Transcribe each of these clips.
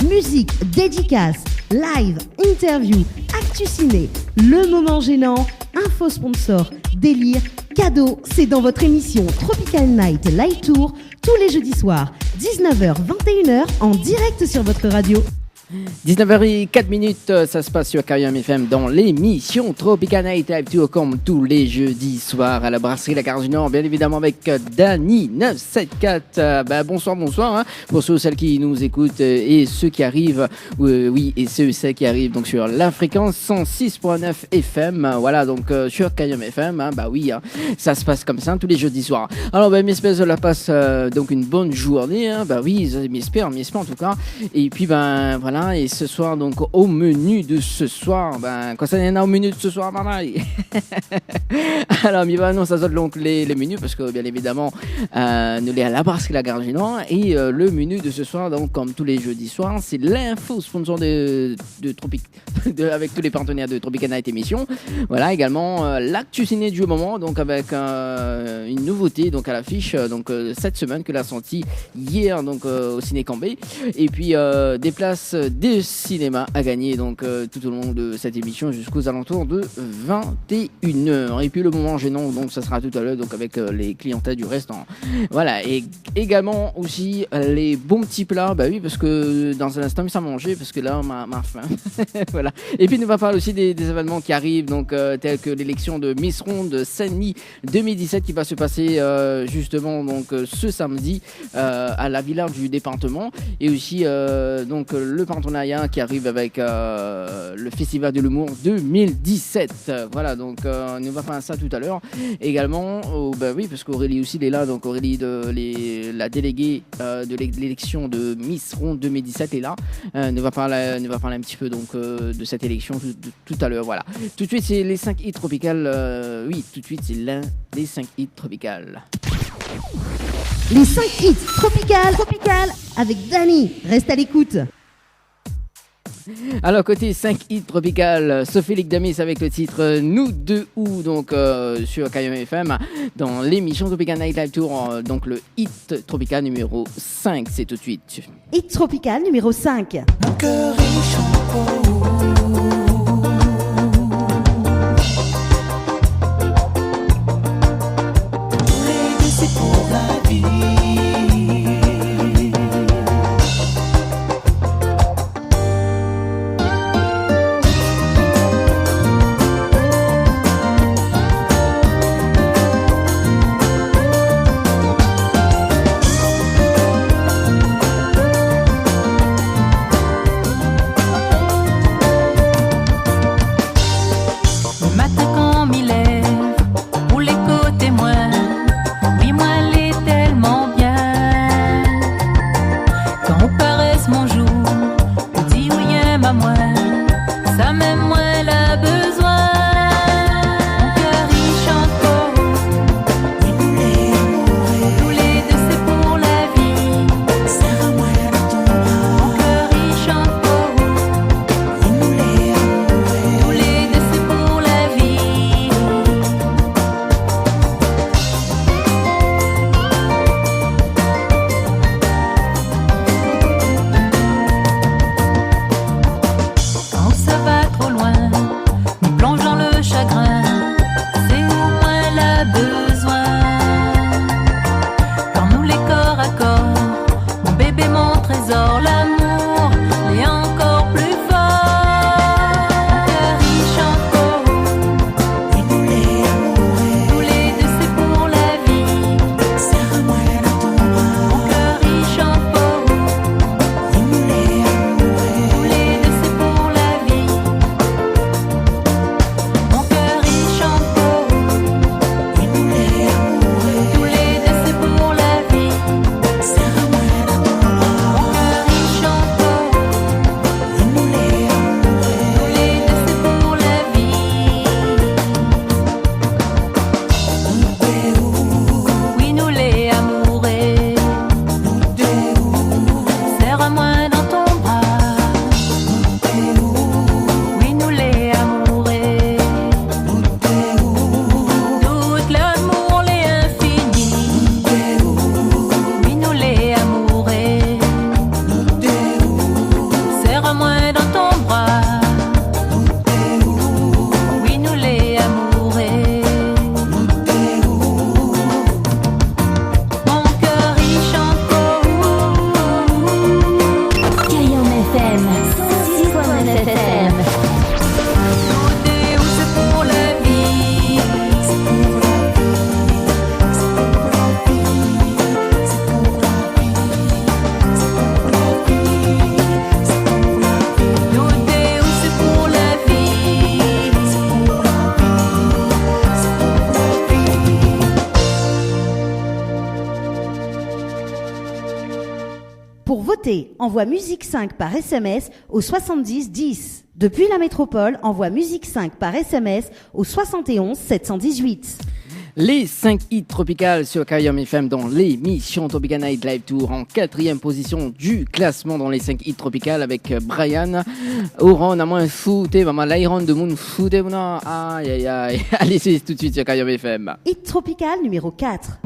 Musique, dédicaces, live, interview, actu ciné, le moment gênant, info sponsor, délire, cadeau, c'est dans votre émission Tropical Night Live Tour tous les jeudis soirs, 19h-21h en direct sur votre radio. 19h04, ça se passe sur KIM FM dans l'émission Tropical Night Live Tour comme tous les jeudis soirs à la brasserie La Gare du Nord, bien évidemment avec Dany 974. Bonsoir, hein, pour ceux celles qui nous écoutent et ceux qui arrivent, et celles qui arrivent donc sur la fréquence 106.9 FM, voilà donc sur KIM FM, hein, ça se passe comme ça tous les jeudis soirs. Alors j'espère que la passe donc une bonne journée, hein, j'espère en tout cas, et puis voilà. Et ce soir, donc, au menu de ce soir, quand ça y en a au menu de ce soir, alors, ça saute donc les menus, parce que, bien évidemment, nous les à la brasserie La Gare du Nord, et le menu de ce soir, donc, comme tous les jeudis soirs, c'est l'info sponsor de avec tous les partenaires de Tropical Night Émission. Voilà, également, l'actu ciné du moment, donc, avec une nouveauté, donc, à l'affiche, donc, cette semaine, que l'a sorti hier, donc, au Ciné Cambé, et puis, des places de cinéma à gagner donc tout au long de cette émission jusqu'aux alentours de 21h. Et puis le moment gênant, donc ça sera tout à l'heure donc avec les clientèles du restaurant. Voilà, et également aussi les bons petits plats, parce que dans un instant il s'est mangé parce que là ma faim. Voilà. Et puis nous va parler aussi des événements qui arrivent donc tels que l'élection de Miss Ronde Saint-Denis 2017 qui va se passer justement donc ce samedi à la villa du département, et aussi donc le partenariat qui arrive avec le Festival de l'Humour 2017. Voilà, donc nous va faire ça tout à l'heure. Également, parce qu'Aurélie aussi est là, donc Aurélie, la déléguée de l'élection de Miss Ronde 2017 est là. Nous va parler un petit peu donc de cette élection tout à l'heure. Voilà. Tout de suite, c'est les 5 hits tropicales. Tout de suite, c'est l'un des 5 hits tropicales. Les 5 hits tropicales avec Dany. Reste à l'écoute. Alors côté 5 hits tropicales, Sophie Damis avec le titre Nous deux ou donc sur KIM FM dans l'émission Tropical Night Live Tour, donc le hit tropical numéro 5, c'est tout de suite. Hit tropical numéro 5. Mon cœur est chaud. envoie musique 5 par SMS au 70 10. Depuis la métropole, envoie musique 5 par SMS au 71 718. Les 5 hits tropicales sur Kayam FM dans l'émission Tropical Night Live Tour en 4e position du classement dans les 5 hits tropicales avec Brian. Oran, à moins fouté, maman, l'Iron de Moon fouté, non, aïe aïe aïe. Allez, c'est tout de suite sur Kayam FM. Hit tropical numéro 4.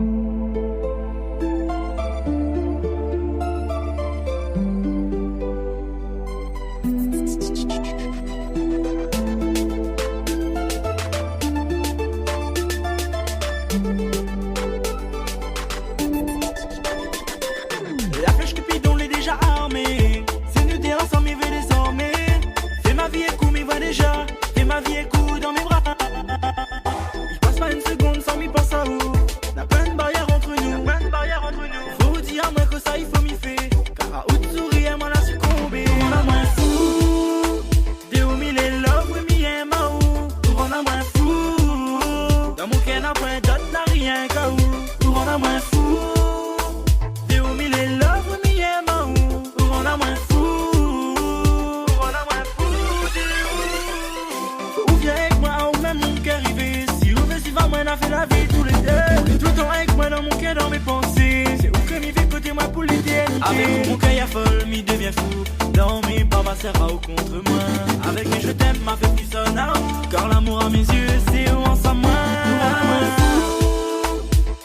La flèche Cupidon l'est déjà armée. C'est nous terrain sans m'y veut désormais. Fais ma vie écoute, m'y vois déjà. Fais ma vie écoute dans mes bras. Je passe pas une seconde sans m'y penser à où. N'a plein de barrières entre nous. Faut dire à moi que ça il faut m'y faire. Car à haute souris, elle m'en a succombé. On a moins fou. Des où mille et love, oui, m'y aime à où. On a moins fou. Dans mon cœur, n'a point d'autre, n'a rien qu'à où. On a moins fou. On a fait la vie tous les deux. Tout le temps avec moi dans mon cœur, dans mes pensées. C'est où que m'y fait côté moi pour l'éternité. Avec mon cœur y'a folle, m'y devient fou. Dans mes bras, ma sert à ou contre moi. Avec mes je t'aime, m'a fait plus sonne à où. Car l'amour à mes yeux, c'est où on s'en moi. On a moins fou.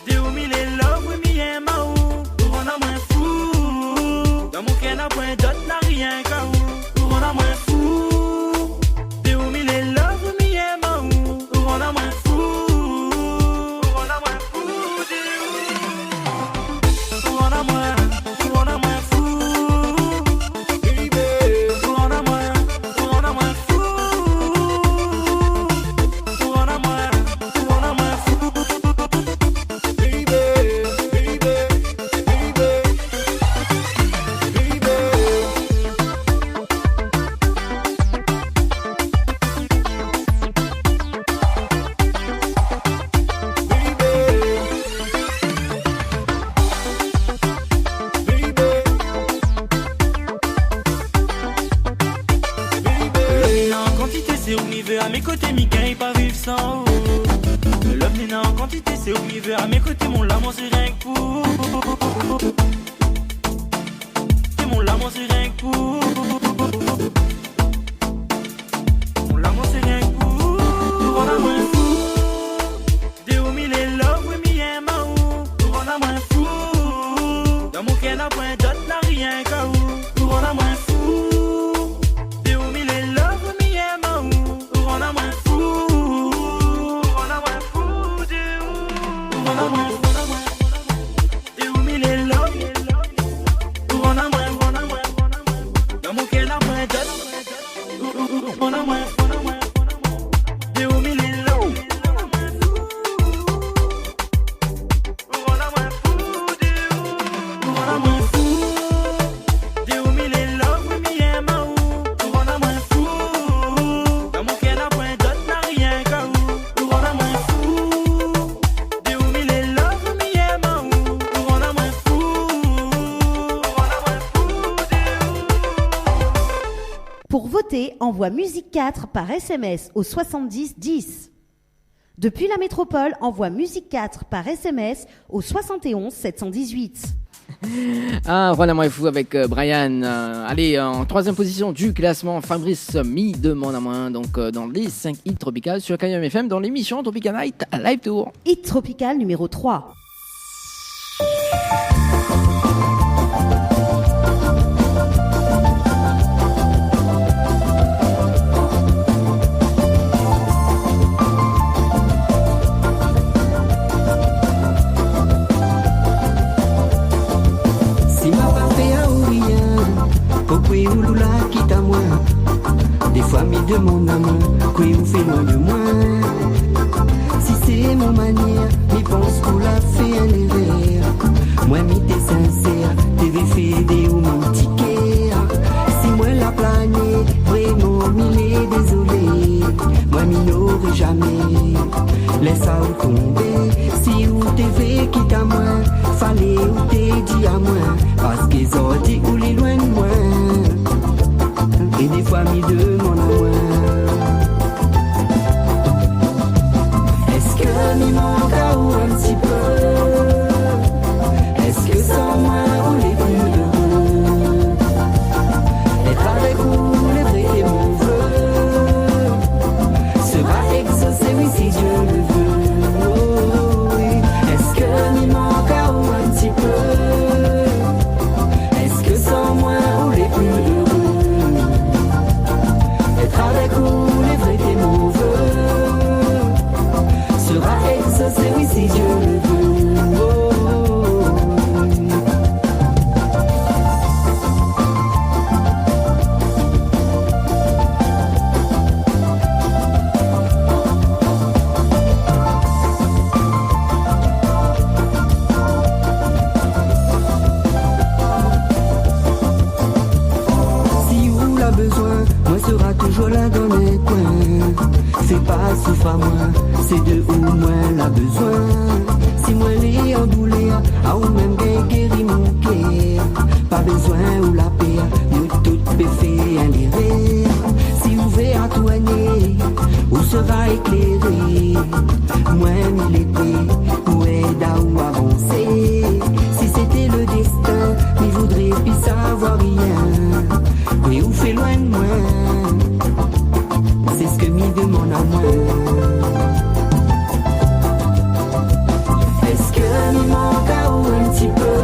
Des où mille et love, oui, m'y aime à où. On a moins fou. Dans mon cœur, n'a point d'autre, n'a rien qu'à où. On a moins fou. Des où mille et love, oui, m'y aime à où. On a moins fou. À mes côtés, Mika, il pas vivre sans eau. L'homme n'est en quantité, c'est où il veut. À mes côtés, mon l'amour, c'est rien que pour. C'est mon l'amour, c'est rien que pour. Mon l'amour, c'est rien que pour. On a moins fou. Des où mille et love, oui, m'y aime à où. On a moins fou. Dans mon cœur, n'a point d'autre, n'a rien qu'à où. On a moins fou. Envoie musique 4 par SMS au 70 10. Depuis la métropole, envoie musique 4 par SMS au 71 718. Ah, voilà, moi fou avec Brian. Allez, en 3e position du classement, Fabrice Mi demande à moi. Donc, dans les 5 hits tropicales sur Kayam FM dans l'émission Tropical Night Live Tour. Hit tropical numéro 3. Ouloula quitte à moi. Des fois m'y demande à moi, quoi vous fait loin de moi. Si c'est mon manière, m'y pense qu'on l'a fait un erreur. Moi m'y t'es sincère, t'es fait des ou mon ticket. Si moi la planète, vraiment m'y l'est désolé. Moi m'y n'aurais jamais, laisse à où tomber. Si ou t'es fait quitte à moi, fallait ou t'es dit à moi, parce qu'ils ont dit où les loin de moi. Et des fois m'y demandent à moi, est-ce que m'y manque à ou un petit peu? Est-ce que sans moi on est plus heureux? Être avec vous, le vrai et mon vœu sera exaucé, oui, si Dieu le veut. Oh, oui. Est-ce que m'y manque à ou un petit peu? Est-ce que sans moi on est plus heureux? Être avec vous, le vrai et mon vœu sera exaucé, oui, si Dieu le veut. Sera toujours là dans les coins. Fais pas souffre à moi, c'est de où moi la besoin. Si moi les emboulé, à ou même guéri mon cœur. Pas besoin ou la paix, nous toutes fait un lire. Si ouvert à tout année, où sera éclairé. Moi mille épées, où aide ou avancer. Si c'était le destin, il voudrait plus savoir rien. Oui, où fait loin de moi. C'est ce que m'y demande à moi. Est-ce que m'y manque à ou un petit peu?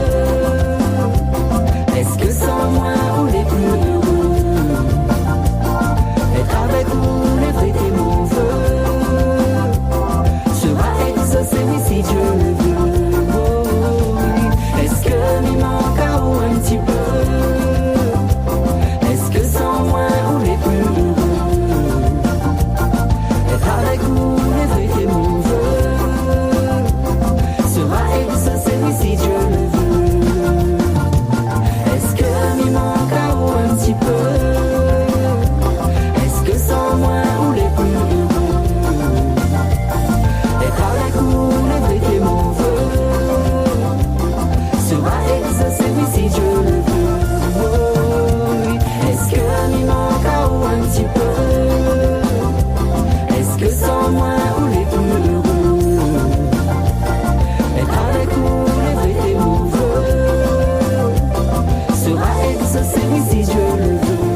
Est-ce que sans moi on est plus heureux? Être avec vous, le vrai et mon vœu sera exaucé, oui, si Dieu le veut. Oh, oui. Est-ce que m'y manque à ou un petit peu? Est-ce que sans moi on est plus heureux? Avec vous, le vrai et mon vœu sera exaucé, oui, si Dieu le veut. Est-ce que m'y manque à ou un petit peu? Est-ce que sans moi on est plus heureux? Être avec vous, le vrai et mon vœu sera exaucé, oui, si Dieu le veut. Oh, oui. Est-ce que m'y manque à ou un petit peu? Que sans moi on est plus heureux. Être avec vous, le vrai et mon vœu sera exaucé, oui, si Dieu le veut.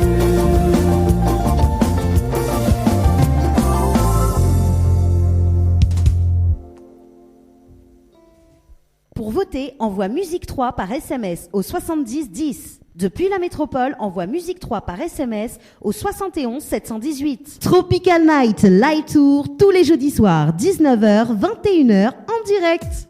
Pour voter, envoie Musique 3 par SMS au 70 10. Depuis la métropole, envoie Musique 3 par SMS au 71 718. Tropical Night Live Tour, tous les jeudis soirs, 19h, 21h, en direct.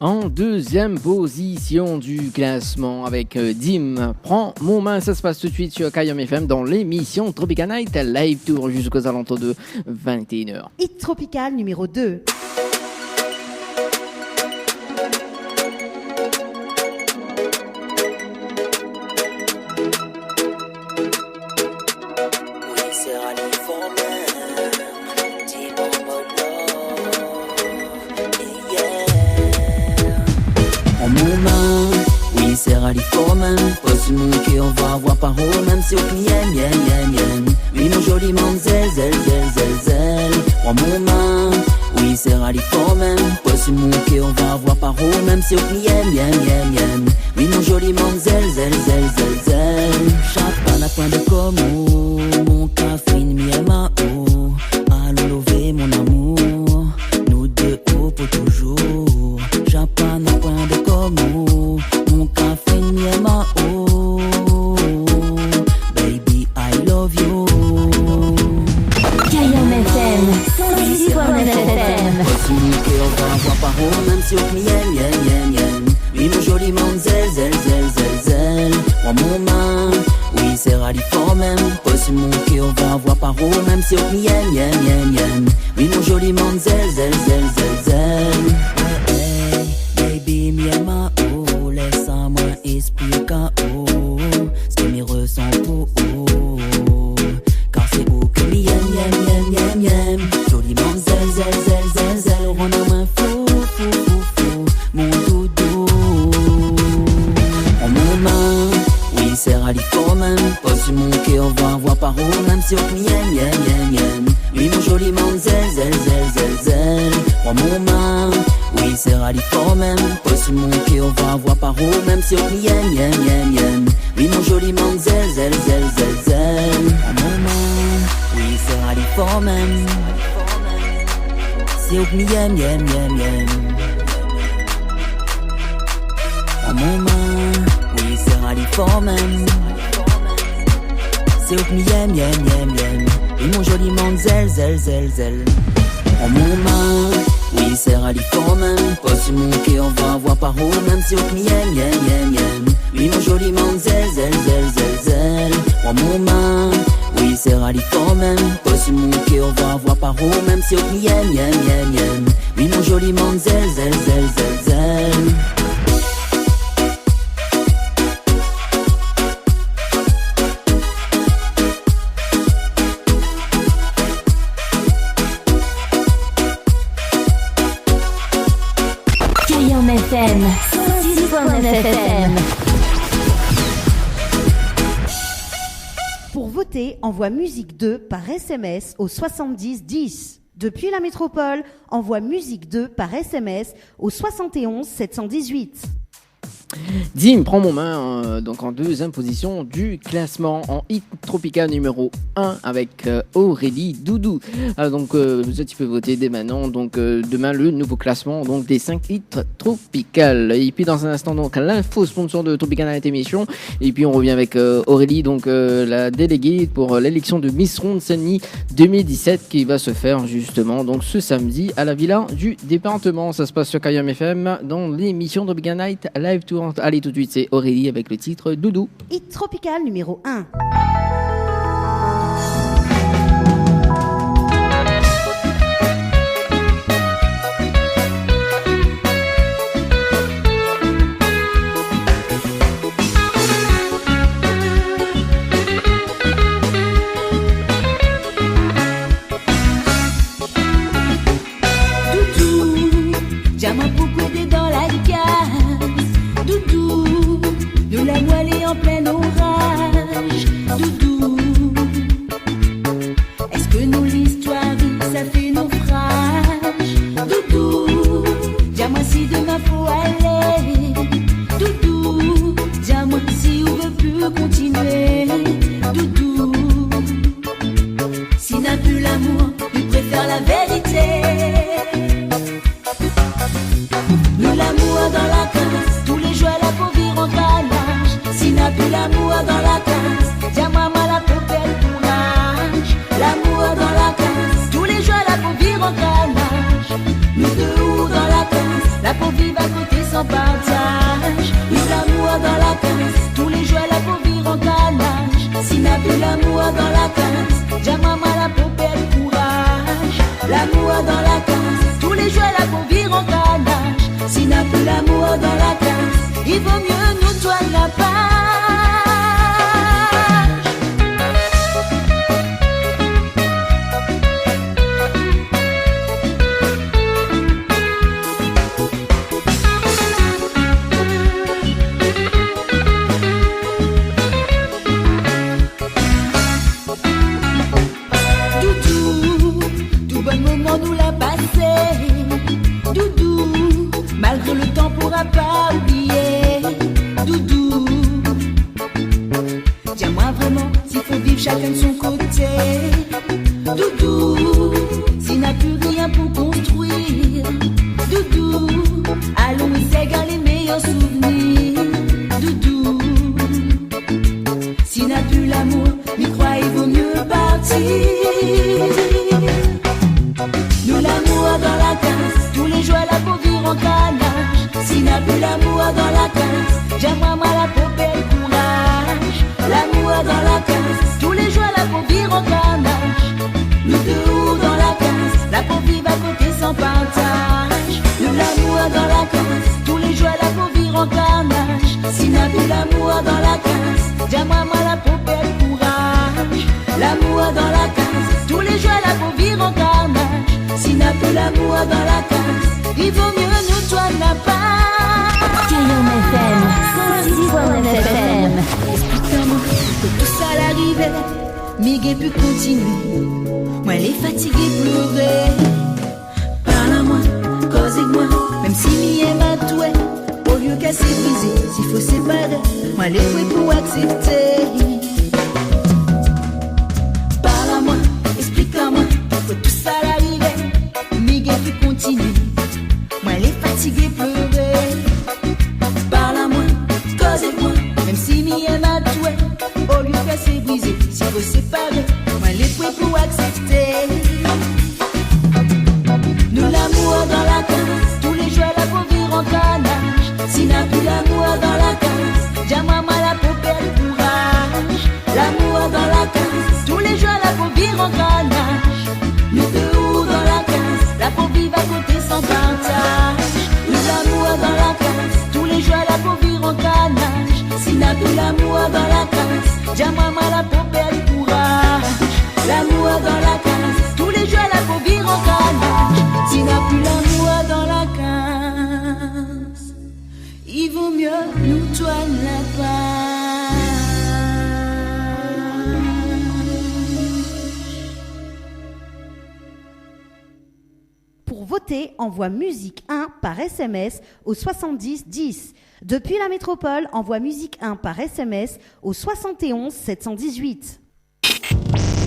En deuxième position du classement avec Dim, Prends mon main, ça se passe tout de suite sur Kayam FM dans l'émission Tropical Night Live Tour jusqu'aux alentours de 21h. Hit Tropical numéro 2. C'est rallye for même, pas ce monde qu'on va avoir par haut, même si au client, yen. Oui, mon joli manzel, zel. Prends mon main, oui, c'est rallye for même, pas ce monde qu'on va avoir par haut, même si au client, yen. Oui, mon joli manzel, zel. Chaque à point de commo, mon café, mi et ma eau. Allons lever mon amour, nous deux hauts pour toujours. Japan à point de commo. Mon café n'est ma eau. Baby, I love you. Kayam FM, 106.9 FM. Continue qu'on va avoir par haut, même si au yen. Oui, mon joli manzel, zel. Prends mon main, oui, c'est rallye for même. Pas ce monde qu'on va avoir par haut, même si au yen. Oui, mon joli manzel, zel. Hey, baby, mi et ma eau. Laisse-moi expliquer ce que m'y ressent pour car c'est où que m'y aime. Joliment zel, on a moins fou, mon doudou. manquer, on va avoir par où, même si on yen, yen, yen, yen. Oui, mon joli manzel, zel, zel, zel, zel. Moi, mon main, oui, c'est rallye fort même. Pas si manquer, on va avoir par où, même si on yen, yen, yen, yen. Oui, mon joli manzel, zel, zel, zel, zel. Moi, mon main, oui, c'est rallye fort même. Si on yen, yen, yen, yen. Moi, mon main, oui, c'est rallye fort même. C'est au yen, yen, yen, yen. Oui, mon joli manzel, zel, zel, zel. En mon main, oui, c'est rallye fort même. Pas si manquer, on va avoir par où, même si au yen, yen, yen, yen. Oui, mon joli manzel, zel, zel, zel, zel. En mon main, oui, c'est rallye fort même. Pas si manquer, on va avoir par où, même si au yen, yen, yen, yen. Oui, mon joli manzel, zel, zel, zel, zel. FM 106.9 FM. Pour voter, envoie musique 2 par SMS au 70 10. Depuis la métropole, envoie musique 2 par SMS au 71 718. Dim prend mon main donc en deuxième position du classement en hit tropical numéro 1 avec Aurélie Doudou. Donc tu peux voter dès maintenant. Donc demain le nouveau classement donc des 5 hits tropical. Et puis dans un instant donc l'info sponsor de Tropical Night émission. Et puis on revient avec Aurélie donc la déléguée pour l'élection de Miss Ronde Saint-Denis 2017 qui va se faire justement donc ce samedi à la villa du département. Ça se passe sur Kayam FM dans l'émission Tropical Night Live Tour. Allez, tout de suite, c'est Aurélie avec le titre Doudou. Hit tropical numéro 1. Doudou, diamant pour couper dans la case. Doudou, de la voilée en plein orage. Doudou, est-ce que nous l'histoire ça fait naufrage? Doudou, dis-moi si demain faut aller. Doudou, dis-moi si on veut plus continuer. Doudou, si n'a plus l'amour, il préfère la vérité. Nous l'amour dans la case, tous les jours la peau vire en calage. Si n'a plus l'amour dans la case, dis-moi la peau belle courage. L'amour dans la case, tous les jours la peau vire en calage. Nous deux dans la case, la peau vive à côté sans partage. Nous l'amour dans la case, tous les jours la peau vire en calage. Si n'a plus l'amour dans la case, dis-moi la peau belle courage. L'amour dans la case, tous les jours la peau vire en calage. Si n'a plus l'amour dans la case, il vaut mieux nous toi la page. Doudou, tout bon moment nous l'a passé. Doudou, malgré le temps pourra pas oublier. Doudou, dis-moi vraiment s'il faut vivre chacun de son côté. Doudou, s'il n'a plus rien pour construire. Doudou, allons s'égarer les meilleurs souvenirs. Doudou, s'il n'a plus l'amour, m'y crois il vaut mieux partir. Nous l'amour dans la case, tous les jours la peau vire en calage. S'il n'a plus l'amour dans la case, j'aimerais moi la peau belle courage. L'amour dans la case, tous les jours la peau vire en calage. Nous deux dans la case, la peau vive à côté sans partage. Nous l'amour dans la case, tous les jours la peau vire en calage. S'il n'a plus l'amour dans la case, j'aimerais moi la peau belle courage. L'amour dans la case, tous les jours la peau vire en calage. S'il n'a plus l'amour dans la case, il vaut mieux nous toi la page. Kayam FM 106.9 FM. Explique-moi que tout ça l'arrive fait, Miguel peut continuer. Moi, elle est fatiguée, pleurer. Parle à moi, cause avec moi, même si mi est ma touée. Au lieu qu'à s'épuiser, s'il faut séparer, moi, elle est prêt pour accepter. Parle à moi, explique-moi, faut tout ça l'arriver. Miguel peut continuer. Moi, elle est fatiguée, pleurer. Parle à moi, cause avec moi, même si mi est ma touée. Au lieu qu'à s'épuiser, s'il faut séparer, moi, elle est prêt pour accepter. Nous l'amour dans la case, tous les jours la pour vivre en canage. Si n'a plus l'amour dans la case, dis-moi la pour perdre courage. L'amour dans la case, tous les jours la pour vivre en canage. Nous deux dans la case, la pour vivre à côté sans partage. Nous l'amour dans la case, tous les jours la pour vivre en canage. Si n'a plus l'amour dans la case, dis-moi la pour perdre courage. L'amour dans la case, tous les jours la pour vivre en canage. Si n'a plus l'amour dans la case, il vaut mieux nous tourner la page. Pour voter, envoie musique 1 par SMS au 70 10. Depuis la métropole, envoie musique 1 par SMS au 71 718.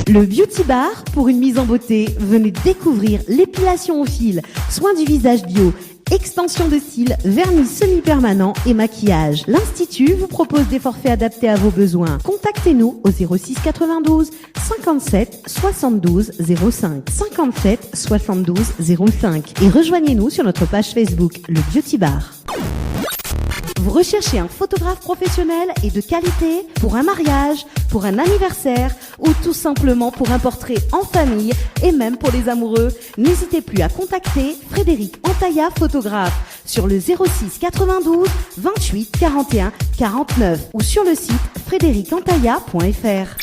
Le Beauty Bar, pour une mise en beauté, venez découvrir l'épilation au fil, soins du visage bio, extension de cils, vernis semi-permanent et maquillage. L'Institut vous propose des forfaits adaptés à vos besoins. Contactez-nous au 06 92 57 72 05 57 72 05 et rejoignez-nous sur notre page Facebook, le Beauty Bar. Vous recherchez un photographe professionnel et de qualité pour un mariage, pour un anniversaire ou tout simplement pour un portrait en famille et même pour les amoureux? N'hésitez plus à contacter Frédéric Antaya, photographe, sur le 06 92 28 41 49 ou sur le site frédéricantaya.fr.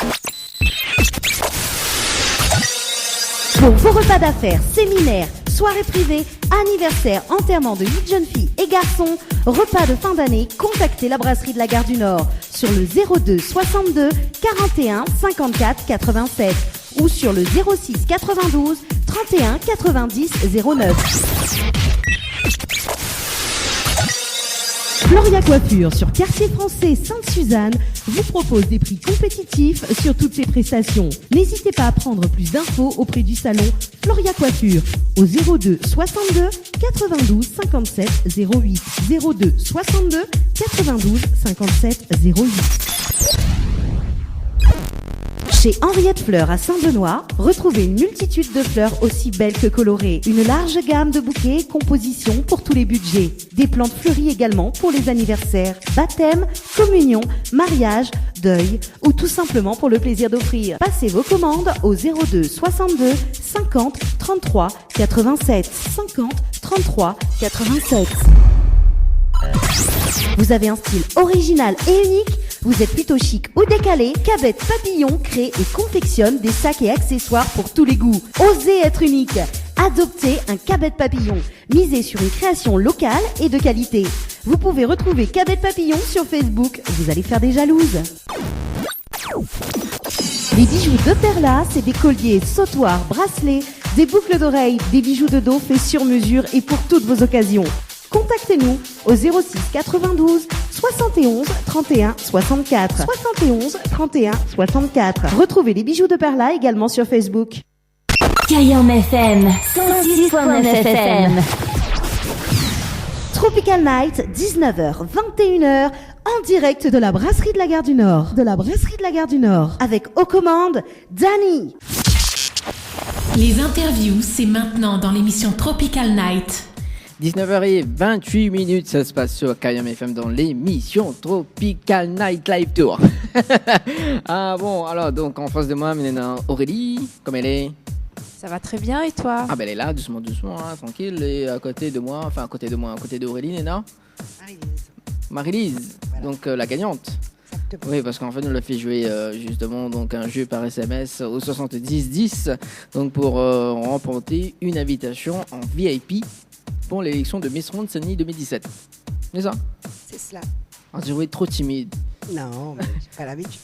Pour vos repas d'affaires, séminaires, soirées privées, anniversaires, enterrements de 8 jeunes filles et garçons, repas de fin d'année, contactez la brasserie de la Gare du Nord sur le 02 62 41 54 87 ou sur le 06 92 31 90 09. Floria Coiffure sur Quartier Français Sainte-Suzanne vous propose des prix compétitifs sur toutes ses prestations. N'hésitez pas à prendre plus d'infos auprès du salon Floria Coiffure au 02 62 92 57 08 02 62 92 57 08. Chez Henriette Fleurs à Saint-Benoît, retrouvez une multitude de fleurs aussi belles que colorées. Une large gamme de bouquets et compositions pour tous les budgets. Des plantes fleuries également pour les anniversaires, baptêmes, communions, mariages, deuil ou tout simplement pour le plaisir d'offrir. Passez vos commandes au 02 62 50 33 87 50 33 87. Vous avez un style original et unique? Vous êtes plutôt chic ou décalé? Cabette Papillon crée et confectionne des sacs et accessoires pour tous les goûts. Osez être unique. Adoptez un Cabette Papillon. Misez sur une création locale et de qualité. Vous pouvez retrouver Cabette Papillon sur Facebook. Vous allez faire des jalouses. Les bijoux de Perla, c'est des colliers, sautoirs, bracelets, des boucles d'oreilles, des bijoux de dos faits sur mesure et pour toutes vos occasions. Contactez-nous au 06 92 71 31 64 71 31 64. Retrouvez les bijoux de Perla également sur Facebook. Kayam FM 106.9 FM. Tropical Night, 19h, 21h, en direct de la brasserie de la Gare du Nord. De la brasserie de la Gare du Nord. Avec aux commandes, Dani. Les interviews, c'est maintenant dans l'émission Tropical Night. 19h28, ça se passe sur Kayam FM dans l'émission Tropical Night Live Tour. Ah bon, alors donc en face de moi, maintenant Aurélie, comme elle est? Ça va très bien et toi? Ah ben elle est là, doucement, hein, tranquille. Et à côté de moi, à côté d'Aurélie, Néna, Marie-Lise, voilà. Donc la gagnante. Exactement. Oui, parce qu'en fait, on l'a fait jouer justement donc un jeu par SMS au 70-10 donc pour remporter une invitation en VIP pour l'élection de Miss Ronde Seine 2017. C'est ça? C'est cela. Ah, j'ai trouvé trop timide. Non, mais j'ai pas l'habitude.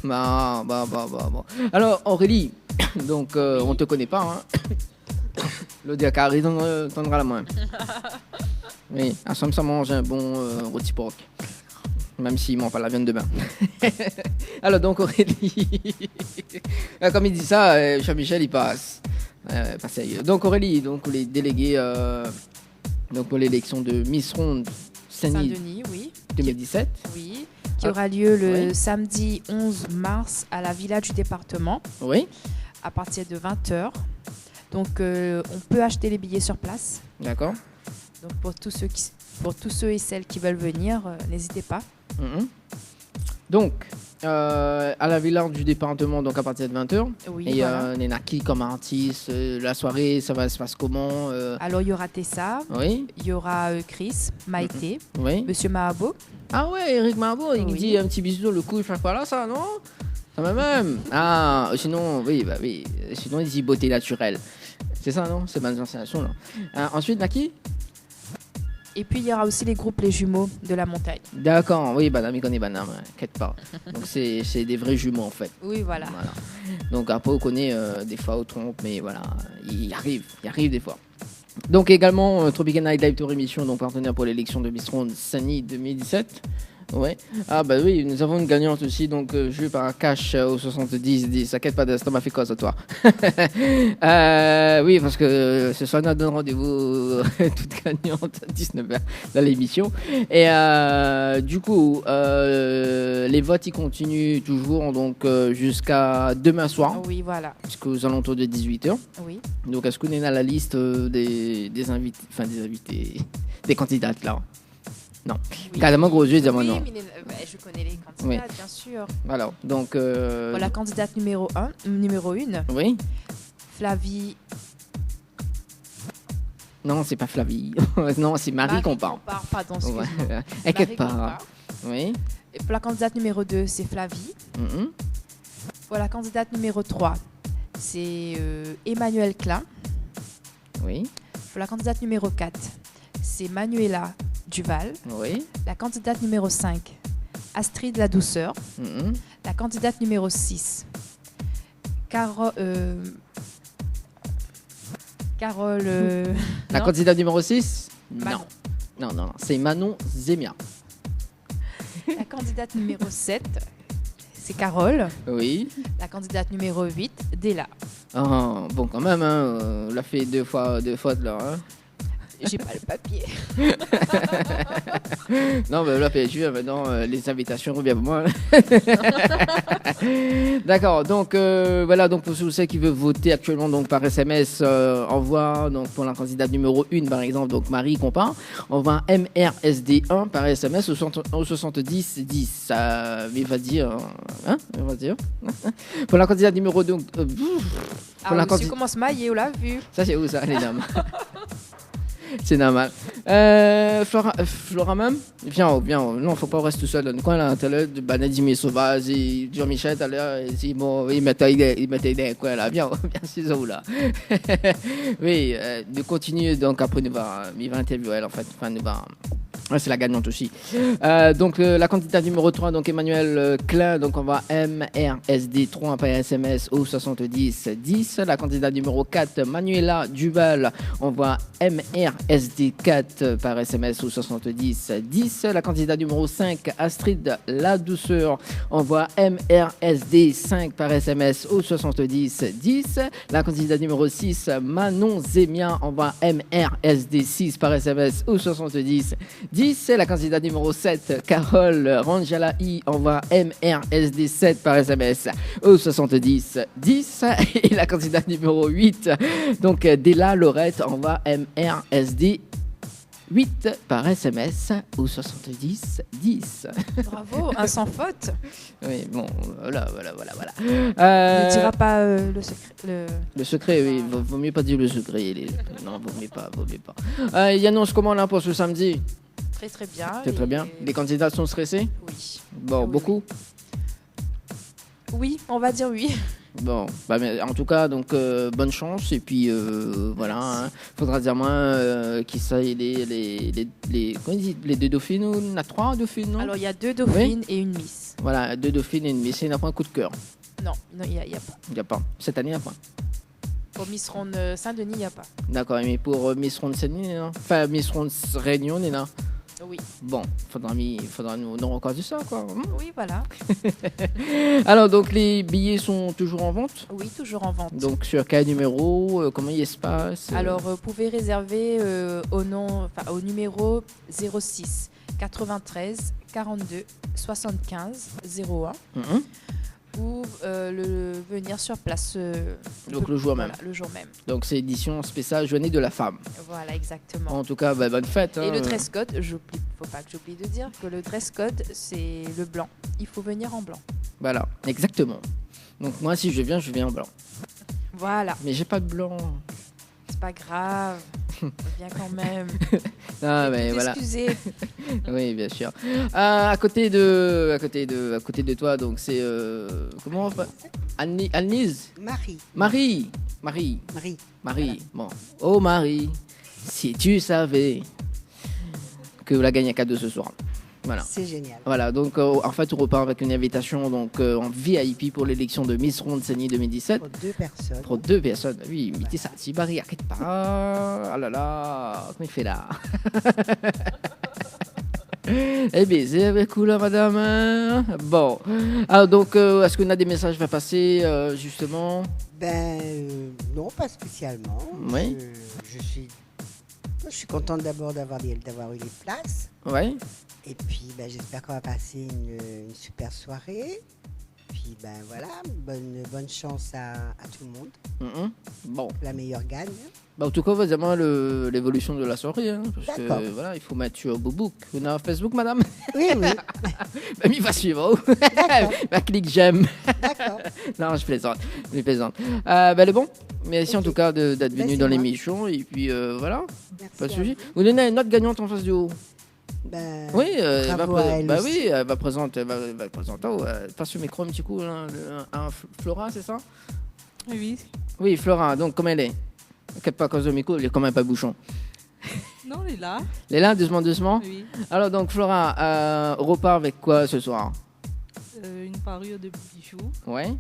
Bon. Alors, Aurélie, donc, on te connaît pas, hein. Le Diacari tendra la main. Oui, à somme, ça mange un bon rôti porc. Même s'il mange pas la viande demain. Alors, donc, Aurélie. Comme il dit ça, Jean-Michel, il passe. Pas sérieux. Donc, Aurélie, donc, les délégués donc, pour l'élection de Miss Ronde Saint-Denis, oui. 2017. Oui. Qui aura lieu le samedi 11 mars à la Villa du département. Oui. À partir de 20h. Donc, on peut acheter les billets sur place. D'accord. Donc, pour tous ceux et celles qui veulent venir, n'hésitez pas. Donc, à la Villa du département, donc à partir de 20h. Oui, et voilà. il y en a qui comme artiste la soirée, ça va se passer comment Alors, il y aura Tessa. Oui. Il y aura Chris, Maïté, Oui. Monsieur Mahabo. Ah ouais, Eric Mahabo, il dit un petit bisou dans le cou, chaque fois là, ça, non? Ça va même. Ah, sinon, oui. Sinon, il dit beauté naturelle. C'est ça, non? C'est ma prononciation, là. Ensuite, Naki? Et puis, il y aura aussi les groupes Les Jumeaux de la Montagne. D'accord, oui, Banam, il connaît Banam, inquiète pas. Donc, c'est des vrais jumeaux, en fait. Oui, voilà. Donc, après, on connaît des fois, on trompe, mais voilà, il arrive des fois. Donc, également, Tropical Night Live Tour émission, donc partenaire pour l'élection de Miss Ronde Saint-Denis 2017. Ouais. Ah bah oui, nous avons une gagnante aussi, donc jouée par Cash au 70-10. T'inquiète pas, ça m'a fait quoi ça, toi? Oui, parce que ce soir, on a donné rendez-vous toute gagnante à 19h dans l'émission. Et du coup, les votes, ils continuent toujours, donc jusqu'à demain soir. Oui, voilà. Jusqu'aux alentours de 18h. Oui. Donc, est-ce qu'on est à la liste des invités, enfin des invités, des candidates là? Non. Oui. Carrément gros yeux, dis-moi Oui, non. mais je connais les candidates, Oui. bien sûr. Alors, donc... Pour la candidate numéro 1. Oui. Flavie... Non, c'est pas Flavie. Non, c'est Marie qu'on parle. Pardon, excuse-moi. Ouais. Inquiète Marie pas. Oui. Et pour la candidate numéro 2, c'est Flavie. Pour la candidate numéro 3, c'est Emmanuel Klein. Oui. Pour la candidate numéro 4, c'est Manuela Duval. Oui. La candidate numéro 5, Astrid La Douceur. La candidate numéro 6, Carole... La non. candidate numéro 6 Manon. Non. C'est Manon Zemia. La candidate numéro 7, c'est Carole. Oui. La candidate numéro 8, Della. Ah, bon, quand même, hein, on l'a fait deux fois là. Hein. J'ai pas le papier. Non, mais là, PSU, maintenant, les invitations reviennent pour moi. D'accord, donc voilà, donc pour ceux qui veulent voter actuellement donc, par SMS, envoie donc, pour la candidate numéro 1, par exemple, donc Marie Compin, envoie MRSD1 par SMS au 70 10. Ça va dire. Hein, on va dire. Pour la candidate numéro 2. Tu commences maillé, on l'a vu. Ça, c'est où ça, les dames? C'est normal. Flora même, viens. Non, faut pas rester tout seul. Quand là, tout à l'heure, Banadimé Sauvage et Jean-Michel, tout à l'heure, il mettait quoi là. Viens, c'est ça là. Oui, de continuer. Donc après, nous va interviewer elle en fait. Enfin, nous va. Ouais, c'est la gagnante aussi. Donc la candidate numéro 3, donc Emmanuel Klein, donc on va MRSD3 par SMS au 70 10. La candidate numéro 4, Manuela Duval, on va MRSD4 par SMS au 70 10. La candidate numéro 5, Astrid La Douceur, on va MRSD5 par SMS au 70 10. La candidate numéro 6, Manon Zemia, on va MRSD6 par SMS au 70 10. La candidate numéro 7, Carole Ranjalahi, envoie MRSD7 par SMS au 70 10. Et la candidate numéro 8, donc Della Lorette, envoie MRSD 8 par SMS au 70 10. Bravo, un sans faute. Oui, bon, voilà. Ne dira pas le secret. Le secret, oui, vaut mieux pas dire le secret. Non, vaut mieux pas. Il annonce comment là pour ce samedi? Très bien. C'est très bien. Les candidats sont stressés? Oui. Bon, Oui, beaucoup? Oui, on va dire oui. Bon, bah, mais en tout cas, donc bonne chance et puis voilà. Hein, faudra dire moi qui ça comment on dit, les 2 dauphines ou il y en a 3 dauphines, non? Alors il y a 2 dauphines et une Miss. Voilà, 2 dauphines et une Miss. Il n'y a pas un coup de cœur. Non, il n'y a pas. Il n'y a pas. Cette année, il n'y a pas. Pour Miss Ronde Saint-Denis, il n'y a pas. D'accord, mais pour Miss Ronde Saint-Denis, il y en a. Enfin, Miss Ronde Réunion, il y en a. Oui. Bon, faudra nous recorder ça, quoi. Oui, voilà. Alors, donc, les billets sont toujours en vente? Oui, toujours en vente. Donc, sur quel numéro? Comment il se passe? Alors, vous pouvez réserver au numéro 06 93 42 75 01 ou venir sur place. Donc, le jour même. Voilà, le jour même. Donc, c'est édition spéciale Journée de la femme. Voilà, exactement. En tout cas, bonne fête. Et le dress code, faut pas que j'oublie de dire que le dress code, c'est le blanc. Il faut venir en blanc. Voilà, exactement. Donc, moi, si je viens en blanc. Voilà. Mais j'ai pas de blanc. C'est pas grave. Viens quand même. Ah, mais voilà. Excusez. Oui, bien sûr. À côté de toi, donc c'est comment Annelise? Marie. Bon. Oh Marie, si tu savais que vous la gagnez à cadeau ce soir. Voilà. C'est génial. Voilà, donc en fait, on repart avec une invitation donc en VIP pour l'élection de Miss Ronde Saint-Denis 2017. Pour 2 personnes. Pour 2 personnes. Oui, mettez ça, si Barry, arrête pas. Ah là là, comment il fait là? Eh bien, c'est cool, madame. Bon, alors donc, est-ce qu'on a des messages à passer, justement? Non, pas spécialement. Oui. Je suis contente d'abord d'avoir eu les places. Oui. Et puis, j'espère qu'on va passer une super soirée. Puis, voilà, bonne chance à tout le monde. Bon. La meilleure gagne. En tout cas, vraiment l'évolution de la soirée. Hein, parce D'accord. que voilà, il faut mettre sur Boubouk. Vous avez Facebook, madame? Oui. Il va suivre. Clique j'aime. D'accord. Non, je plaisante. Elle est bon. Merci en tout cas d'être venu dans l'émission. Et puis voilà. Merci pas de souci. Vous donnez une autre gagnante en face du haut. Oui, elle va présenter. Passe le micro un petit coup. Un Flora, c'est ça? Oui. Oui, Flora. Donc, comment elle est? Inquiète pas, à cause de micro, il est quand même pas bouchon. Non, elle est là. Elle est là, doucement? Oui. Alors, donc, Flora, repart avec quoi ce soir? Une parure de bijoux. Ouais.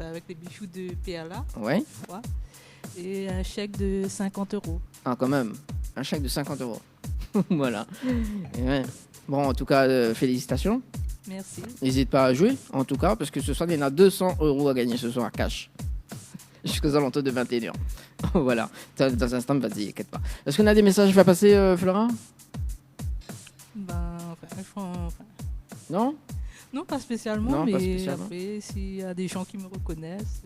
Avec les bijoux de PLA. Ouais. Et un chèque de 50 €. Ah, quand même. Un chèque de 50 €. Voilà. Et ouais. Bon, en tout cas, félicitations. Merci. N'hésite pas à jouer, en tout cas, parce que ce soir, il y en a 200 € à gagner ce soir, cash. Jusqu'aux alentours de 21h. Voilà. Dans un instant, vas-y, inquiète pas. Est-ce qu'on a des messages à passer, Flora? Non? Non, pas spécialement. Non, mais pas spécialement. Après, s'il y a des gens qui me reconnaissent,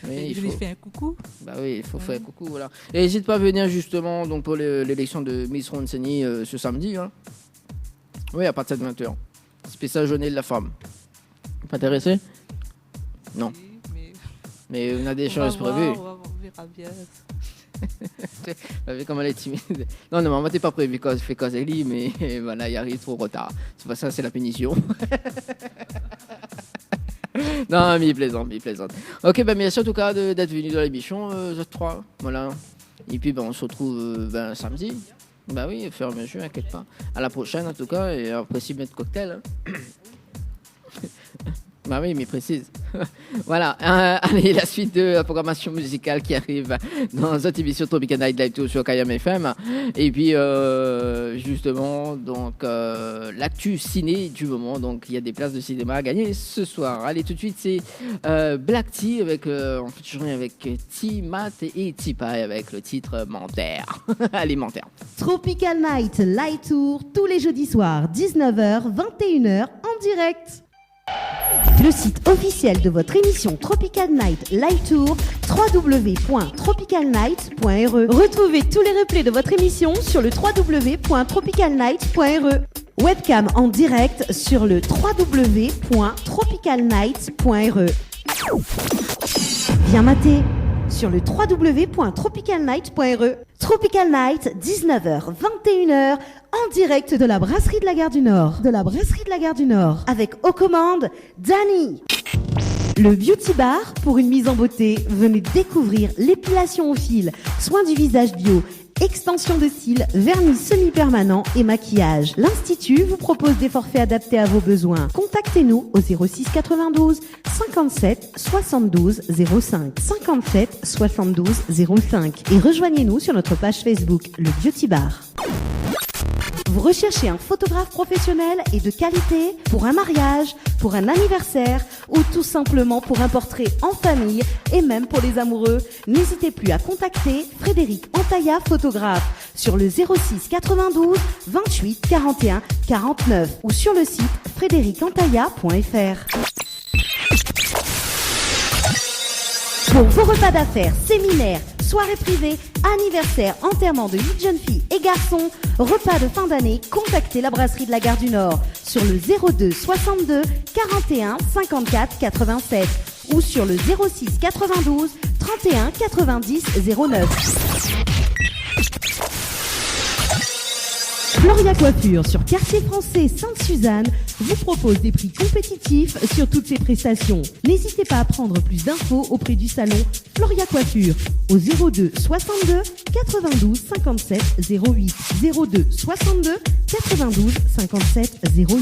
Oui, je lui fais un coucou. Bah oui, il faut faire un coucou, voilà. Et n'hésite pas à venir justement donc, pour l'élection de Miss Ronde Saint-Denis ce samedi. Hein. Oui, à partir de 20h. Spécial journée de la femme. Pas intéressé? Non. Oui, mais on a des choses prévues. On verra bien. Vous savez comment elle est timide. Non, moi, t'es pas prévu quand je fais cause avec lui, mais voilà, il arrive trop retard. C'est pas ça, c'est la punition. Non, mais il plaisante. Ok, merci en tout cas d'être venu dans l'émission, Z3. Voilà. Et puis, on se retrouve samedi. Bah oui, faire un jeu, inquiète pas. À la prochaine en tout cas, et apprécie bien de cocktail. Hein. Bah oui, mais précise. Voilà. Allez, la suite de la programmation musicale qui arrive dans cette émission Tropical Night Live Tour sur KM FM. Et puis, justement, donc, l'actu ciné du moment. Donc, il y a des places de cinéma à gagner ce soir. Allez, tout de suite, c'est Black Tea en featuring avec T-Mat et T-Pie avec le titre Mentaire. Allez, Mentaire. Tropical Night Live Tour tous les jeudis soirs, 19h, 21h en direct. Le site officiel de votre émission Tropical Night Live Tour, www.tropicalnight.re. Retrouvez tous les replays de votre émission sur le www.tropicalnight.re. Webcam en direct sur le www.tropicalnight.re. Viens mater sur le www.tropicalnight.re. Tropical Night, 19h, 21h, en direct de la brasserie de la Gare du Nord. Avec aux commandes, Dani. Le Beauty Bar, pour une mise en beauté, venez découvrir l'épilation au fil, soins du visage bio, extension de cils, vernis semi-permanent et maquillage. L'Institut vous propose des forfaits adaptés à vos besoins. Contactez-nous au 06 92 57 72 05 57 72 05 et rejoignez-nous sur notre page Facebook, le Beauty Bar. Vous recherchez un photographe professionnel et de qualité pour un mariage, pour un anniversaire ou tout simplement pour un portrait en famille et même pour les amoureux? N'hésitez plus à contacter Frédéric Antaya, photographe, sur le 06 92 28 41 49 ou sur le site frédéricantaya.fr. Pour vos repas d'affaires, séminaires, soirées privées, anniversaires, enterrements de 8 jeunes filles et garçons, repas de fin d'année, contactez la brasserie de la Gare du Nord sur le 02 62 41 54 87 ou sur le 06 92 31 90 09. Floria Coiffure sur Quartier Français Sainte-Suzanne vous propose des prix compétitifs sur toutes ses prestations. N'hésitez pas à prendre plus d'infos auprès du salon Floria Coiffure au 02 62 92 57 08 02 62 92 57 08.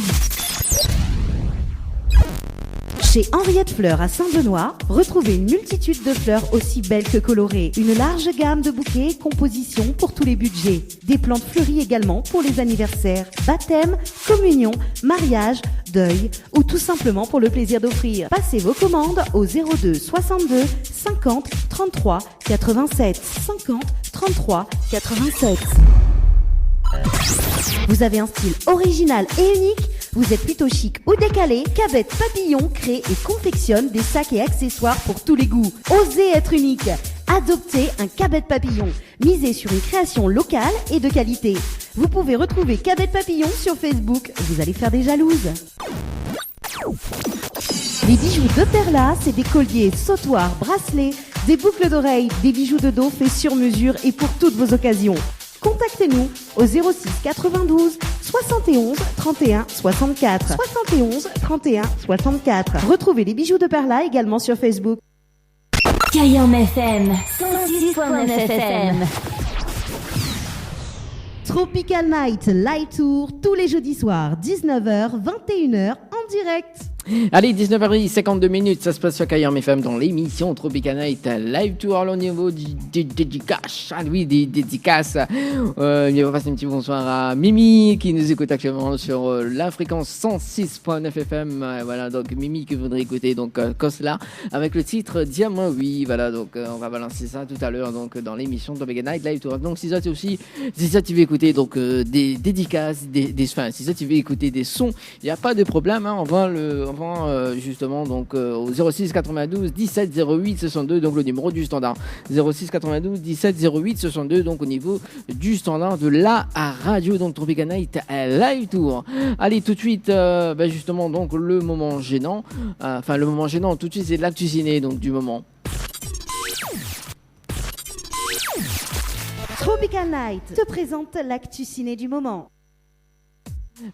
Chez Henriette Fleurs à Saint-Benoît, retrouvez une multitude de fleurs aussi belles que colorées. Une large gamme de bouquets et compositions pour tous les budgets. Des plantes fleuries également pour les anniversaires, baptême, communion, mariage, deuil ou tout simplement pour le plaisir d'offrir. Passez vos commandes au 02 62 50 33 87 50 33 87. Vous avez un style original et unique? Vous êtes plutôt chic ou décalé? Cabet Papillon crée et confectionne des sacs et accessoires pour tous les goûts. Osez être unique. Adoptez un Cabet Papillon. Misez sur une création locale et de qualité. Vous pouvez retrouver Cabet Papillon sur Facebook. Vous allez faire des jalouses. Les bijoux de Perla, c'est des colliers, sautoirs, bracelets, des boucles d'oreilles, des bijoux de dos faits sur mesure et pour toutes vos occasions. Contactez-nous au 06 92 71 31 64. 71 31 64. Retrouvez les bijoux de Perla également sur Facebook. Kayam FM 106.9 FM. Tropical Night Live Tour tous les jeudis soirs, 19h, 21h en direct. Allez, 19h52 minutes, ça se passe sur Kayam FM dans l'émission Tropical Night Live Tour. Alors, au niveau des dédicaces, des dédicaces, on va passer un petit bonsoir à Mimi qui nous écoute actuellement sur la fréquence 106.9 FM. Voilà, donc Mimi que vous voudrez écouter, donc Kosla avec le titre Diamant, oui, voilà, donc on va balancer ça tout à l'heure donc dans l'émission Tropical Night Live Tour. Donc, si ça tu veux écouter donc des dédicaces, si ça tu veux écouter des sons, il n'y a pas de problème, hein, on va justement donc au 06 92 17 08 62, donc le numéro du standard 06 92 17 08 62, donc au niveau du standard de la radio, donc Tropical Night Live Tour. Allez, tout de suite justement donc le moment gênant, tout de suite c'est l'actu ciné donc du moment. Tropical Night te présente l'actu ciné du moment.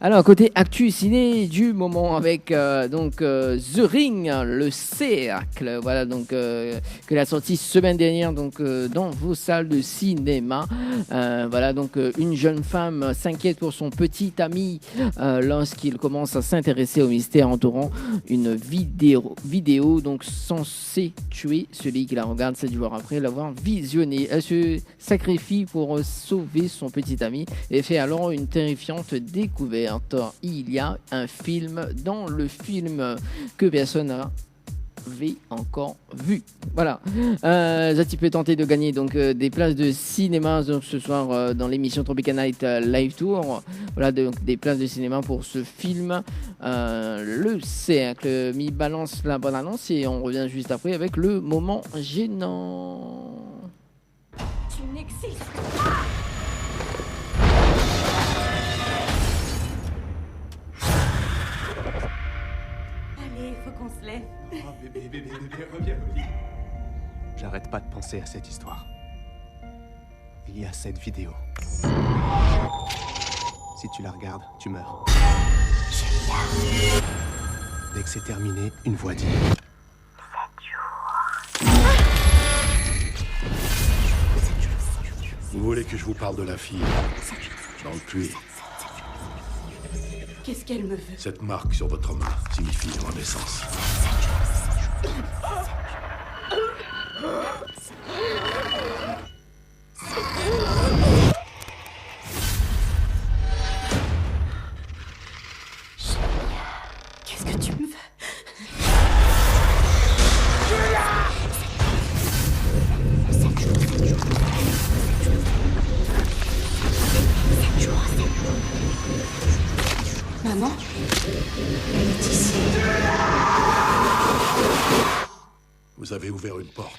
Alors, côté actu ciné du moment avec The Ring, le cercle, voilà, donc que la sortie semaine dernière donc dans vos salles de cinéma. Voilà, donc une jeune femme s'inquiète pour son petit ami lorsqu'il commence à s'intéresser au mystère entourant une vidéo donc censée tuer celui qui la regarde 7 jours après l'avoir visionnée. Elle se sacrifie pour sauver son petit ami et fait alors une terrifiante découverte. Il y a un film dans le film que personne n'avait encore vu. Voilà. Zati peut tenter de gagner donc des places de cinéma donc, ce soir dans l'émission Tropical Night Live Tour. Voilà, donc des places de cinéma pour ce film Le Cercle. Mi balance la bonne annonce et on revient juste après avec le moment gênant. Tu n'existes pas. Faut qu'on se lève. Oh bébé, reviens au lit. J'arrête pas de penser à cette histoire. il y a cette vidéo. Si tu la regardes, tu meurs. Dès que c'est terminé, une voix dit... Vous voulez que je vous parle de la fille dans le puits? Qu'est-ce qu'elle me veut? Cette marque sur votre main signifie renaissance. Qu'est-ce que tu me veux? Maman? Elle est ici. Vous avez ouvert une porte.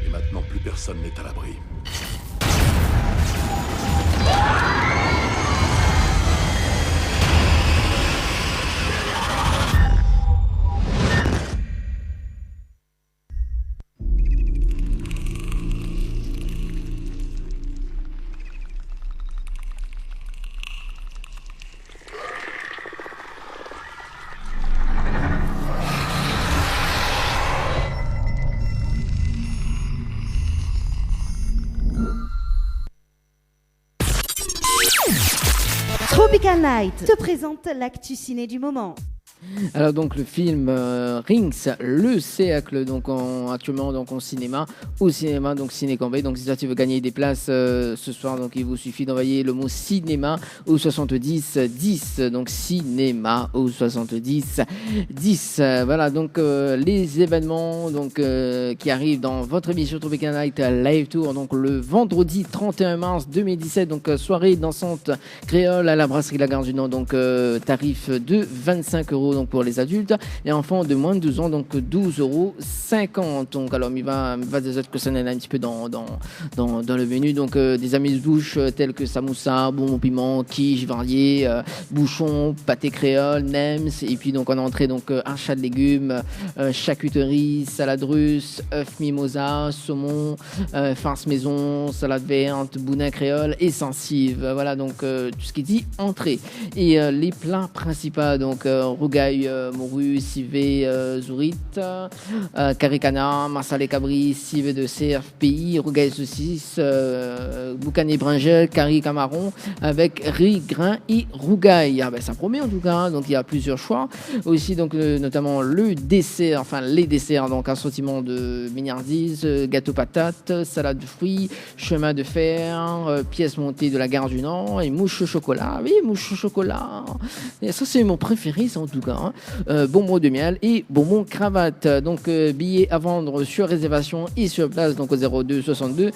Et maintenant, plus personne n'est à l'abri. Tropical Night te présente l'actu ciné du moment. Alors donc le film Rings, le cercle, donc actuellement donc au cinéma donc Ciné Cambay. Donc si tu veux gagner des places ce soir, donc il vous suffit d'envoyer le mot cinéma au 70 10, donc cinéma au 70 10. Voilà donc les événements donc qui arrivent dans votre émission Tropical Night Live Tour, donc le vendredi 31 mars 2017, donc soirée dansante créole à la brasserie La Gare du Nord, donc tarif de 25 € donc pour les adultes, et enfants de moins de 12 ans, donc 12,50 €. Donc alors il va des autres que ça n'est un petit peu dans le menu, donc des amis de douche tels que samoussa, bonbons piment, quiche varié, bouchon, pâté créole, nems, et puis donc en entrée donc achat de légumes, charcuterie, salade russe, œuf mimosa, saumon, farce maison, salade verte, boudin créole et sensive. Voilà donc tout ce qui dit entrée. Et les plats principaux, donc rougail morue, civet, zourit, caricana, massalé cabri, civet de cerf, pays, rougail saucisse, boucané bringel, carri camaron avec riz, grain et rougail. Ah ben, ça promet en tout cas, hein. Donc il y a plusieurs choix. Aussi donc notamment le dessert, enfin les desserts, donc assortiment de mignardises, gâteau patate, salade de fruits, chemin de fer, pièces montées de la Gare du Nord et mouche au chocolat. Oui, mouche au chocolat. Et ça c'est mon préféré, ça en tout cas. Hein. Bonbons de miel et bonbons cravate. Donc billets à vendre sur réservation et sur place, donc au 02 62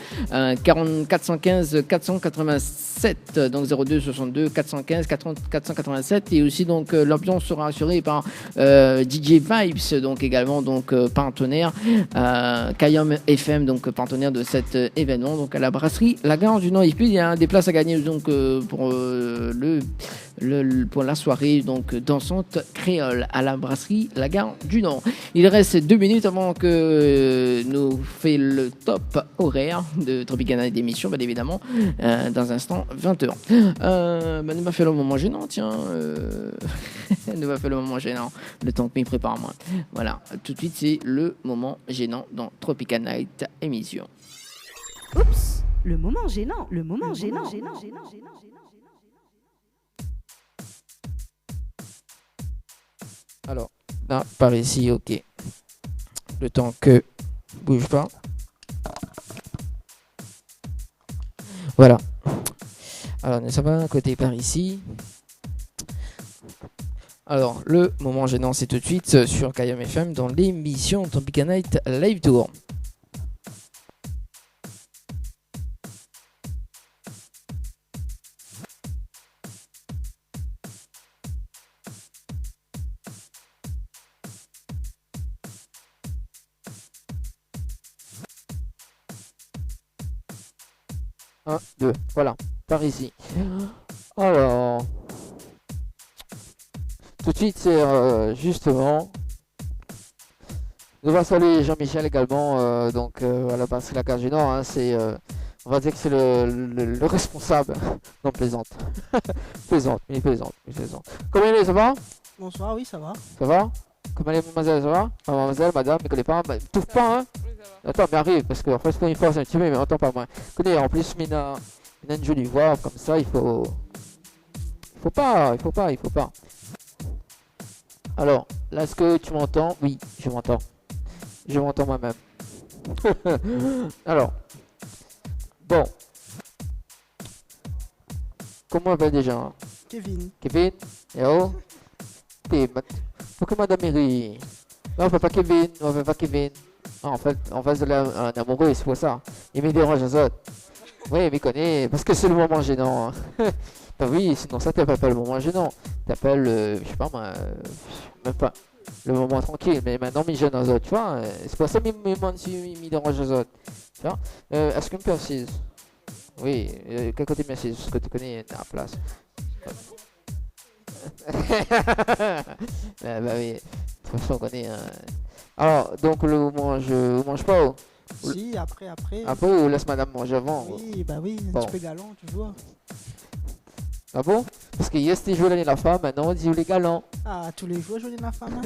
415 487, donc 02 62 415 487. Et aussi donc l'ambiance sera assurée par DJ Vibes, donc également donc partenaire, Kayam FM, donc partenaire de cet événement, donc à la brasserie La Gare du Nord. Et puis il y a des places à gagner donc pour pour la soirée donc dansante créole à la brasserie La Gare du Nord. Il reste 2 minutes avant que nous fait le top horaire de Tropical Night d'émission, bien évidemment, dans un instant 20h. Nous va faire le moment gênant, tiens. Nous va faire le moment gênant, le temps que m'y prépare moi. Voilà, tout de suite c'est le moment gênant dans Tropical Night émission. Oups, le moment gênant, le moment gênant. Alors, là, par ici, ok. Le temps que... Bouge pas. Voilà. Alors, nous sommes à côté par ici. Alors, le moment gênant, c'est tout de suite sur Kayam FM dans l'émission Tropical Night Live Tour. Un, deux, voilà, par ici. Alors, tout de suite, c'est justement, nous va saluer Jean-Michel également, donc à la brasserie La Gare du Nord, hein, c'est On va dire que c'est le responsable. Non, plaisante. Plaisante. Comment allez, ça va? Bonsoir, oui, ça va. Ça va? Comment allez, mademoiselle, ça va? Enfin, mademoiselle, madame, ne connais pas? Bah, touche pas, hein? Attends, mais arrive, parce que en fait, il force un petit peu, mais entends pas moi. Connais, en plus, Mina a une jolie voix, comme ça, il faut pas. Alors, là, est-ce que tu m'entends? Oui, je m'entends. Je m'entends moi-même. Alors, bon. Comment on appelle déjà? Hein? Kevin. Kevin? Eh oh? Pourquoi Madame Mary? Non, on fait pas Kevin, on fait pas Kevin. Ah, en fait, on face de un amoureux, c'est pour ça. Il me dérange aux autres. Oui, il me connaît, parce que c'est le moment gênant. Hein. Bah oui, sinon ça t'appelles pas le moment gênant. T'appelles, je sais pas moi, même pas le moment tranquille. Mais maintenant, il gêne aux autres, tu vois. C'est pour ça qu'il me dérange aux autres. Tu vois. Est-ce qu'une personne assise? Oui, quel côté bien assise? Parce que tu connais la place. Bah oui, de toute façon on connaît. Alors, donc vous mange pas ou? Si, après. Après ou laisse madame manger avant? Oui, bah oui, un petit peu galant, toujours. Ah bon? Parce que hier c'était joué l'année la femme, maintenant on dit les galants. Ah, tous les jours jouer la femme.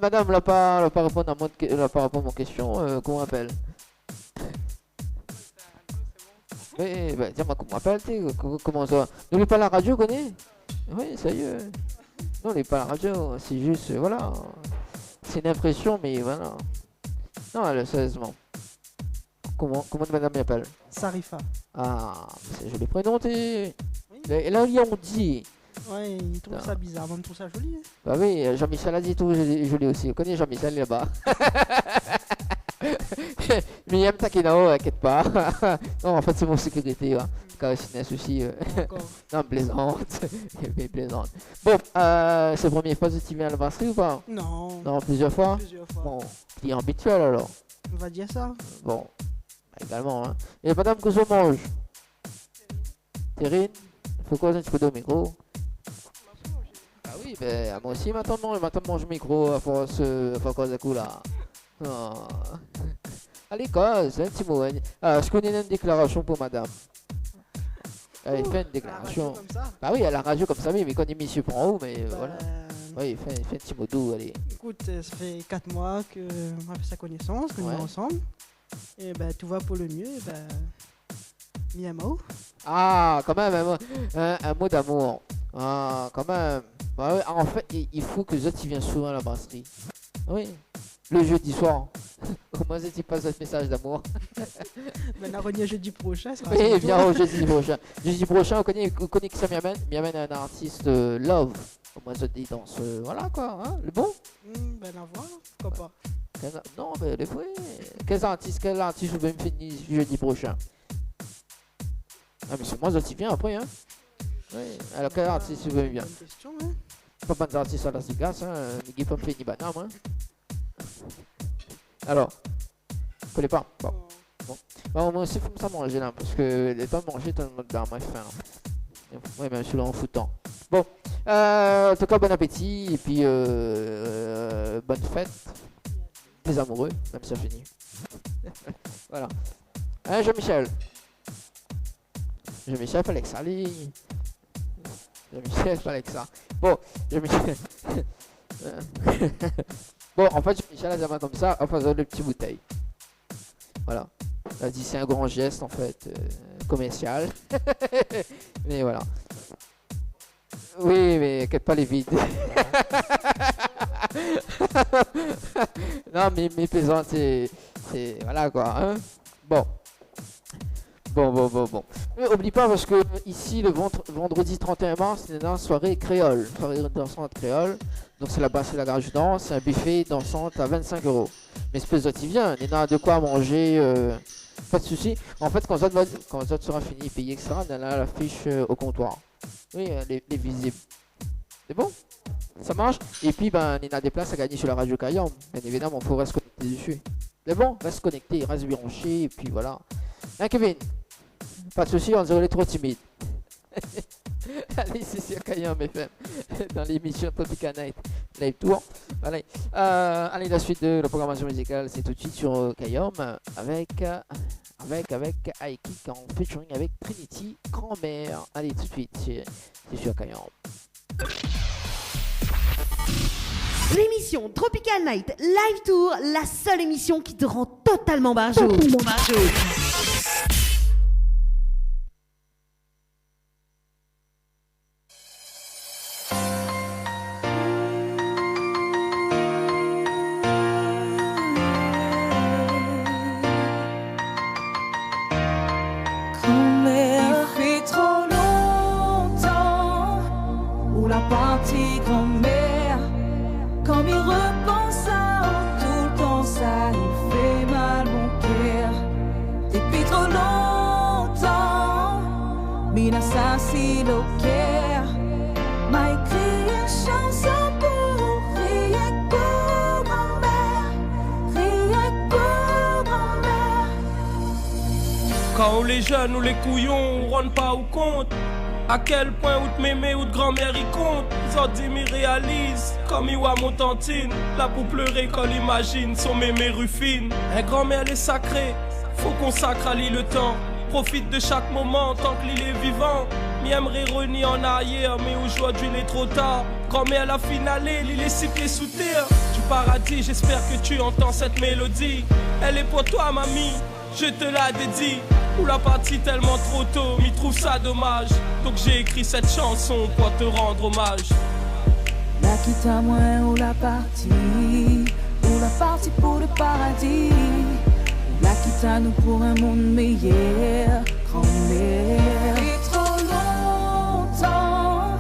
Madame n'a pas répondu à mon question, comment on appelle? Oui, bah tiens, comment on appelle, comment ça? N'oublie pas la radio, connais? Oui, sérieux. Non, n'oublie pas la radio, c'est juste, voilà. C'est une impression, mais voilà. Non, sérieusement. Comment madame m'appelle? Sarifa. Ah, c'est joli prénom, t'es. Oui. Et là, on dit. Ouais, il trouve ça bizarre, moi je trouve ça joli. Hein. Bah oui, Jean-Michel a dit tout joli aussi. On connaît Jean-Michel là-bas. Mais il aime Takinao, t'inquiète pas. Non, en fait, c'est mon sécurité. Hein. Car c'est un souci. Non, plaisante. Plaisante. Bon, c'est la première fois que tu viens à la brasserie ou pas? Non. Non, plusieurs fois? Bon, client habituel alors. On va dire ça. Bon, également. Hein. Et madame, que je mange? Terrine? Faut quoi un petit peu de micro? Ah oui, ben moi aussi, maintenant mange le micro à force de coup là. Oh. Allez, cause, un petit mot. Je connais une déclaration pour madame. Elle fait une déclaration. Bah oui, à la radio comme ça, mais quand il monsieur prend haut, mais voilà. Oui, il fait un petit mot doux, allez. Écoute, ça fait 4 mois qu'on a fait sa connaissance, qu'on est ensemble. Et ben tout va pour le mieux, et ben. Mis un mot. Ah, quand même, un mot d'amour. Ah, quand même. Bah, ouais, en fait, il faut que Zot vienne souvent à la brasserie. Oui. Le jeudi soir. Comment est-ce que tu passes ce message d'amour? Ben, on revient jeudi prochain. Oui, bien au jeudi prochain. Jeudi prochain, on connaît que ça m'amène un artiste love. Comment ça dit dans ce. Voilà quoi, hein, le bon? Ben, la voix, pourquoi pas? Non, mais les vrais. Quel artiste vous me finir jeudi prochain? Ah, mais c'est moi qui viens après, hein? Oui, alors quel artiste vous me bien? Bonne question, hein? Pas mal d'artistes à la cigasse, hein? Qui pas me faire ni banane, hein? Alors, je connais pas. Bon. Bon, moi aussi, il faut me ça manger là, parce que les temps de manger, t'as le mode d'arme, faim. Ouais, même celui-là en foutant. Bon, en tout cas, bon appétit, et puis bonne fête. Les amoureux, même si ça finit. Voilà. Hein, Jean-Michel? Jean-Michel, fallait que ça aille. Jean-Michel, fallait que ça. Bon, Jean-Michel. Bon, en fait, Jean-Michel a déjà comme ça en faisant de petites bouteilles. Voilà. Elle dit c'est un grand geste en fait commercial. Mais voilà. Oui, mais inquiète pas les vides. Non, mais plaisante, c'est voilà quoi. Hein, bon. Bon. Mais oublie pas parce que ici le vendredi 31 mars, c'est une soirée créole, soirée dansante créole. Donc c'est la brasserie La Grange Danse, c'est un buffet dansante à 25 €. Mais espèce de vient, il y a de quoi manger, pas de souci. En fait, quand ça sera fini, payé, etc., on a la fiche au comptoir. Oui, les visibles. C'est bon? Ça marche? Et puis, ben, il y a des places à gagner sur la radio Cayenne. Bien évidemment, il faut rester connecté dessus. C'est bon? Reste connecté, reste branché, et puis voilà. Hein, Kevin? Pas de souci, on dirait trop timide. Allez, c'est sur Cayenne FM, dans l'émission Tropical Night. Live Tour. Allez, la suite de la programmation musicale, c'est tout de suite sur Kayom avec Aiki en featuring avec Trinity Grand-mère. Allez, tout de suite, c'est sur Kayom. L'émission Tropical Night Live Tour, la seule émission qui te rend totalement barjot. Grand-mère, il fait trop longtemps où la partie grand-mère, comme il repense à tout le temps, ça il fait mal mon cœur. Depuis trop longtemps, Mina s'assit au cœur, m'a écrit une chanson pour rien pour grand-mère, rien pour grand-mère. Quand on les jeunes ou les couillons, on rend pas au compte à quel point ou de mémé ou de grand-mère y compte. Ils ont dit m'y réalisent comme il voit mon tantine, là pour pleurer quand il imagine son mémé rufine. Un grand-mère est sacré, faut qu'on sacre à lui le temps. Profite de chaque moment tant que l'île est vivant. Mi aimerait renier en arrière, mais aujourd'hui il est trop tard. Grand-mère la finale, l'île est 6 pieds sous terre. Du paradis, j'espère que tu entends cette mélodie. Elle est pour toi mamie, je te la dédie. Ou la partie tellement trop tôt, m'y trouve ça dommage. Donc j'ai écrit cette chanson pour te rendre hommage. La quitte à moi ou la partie pour le paradis. La quitte à nous pour un monde meilleur, grand-mère. Et trop longtemps,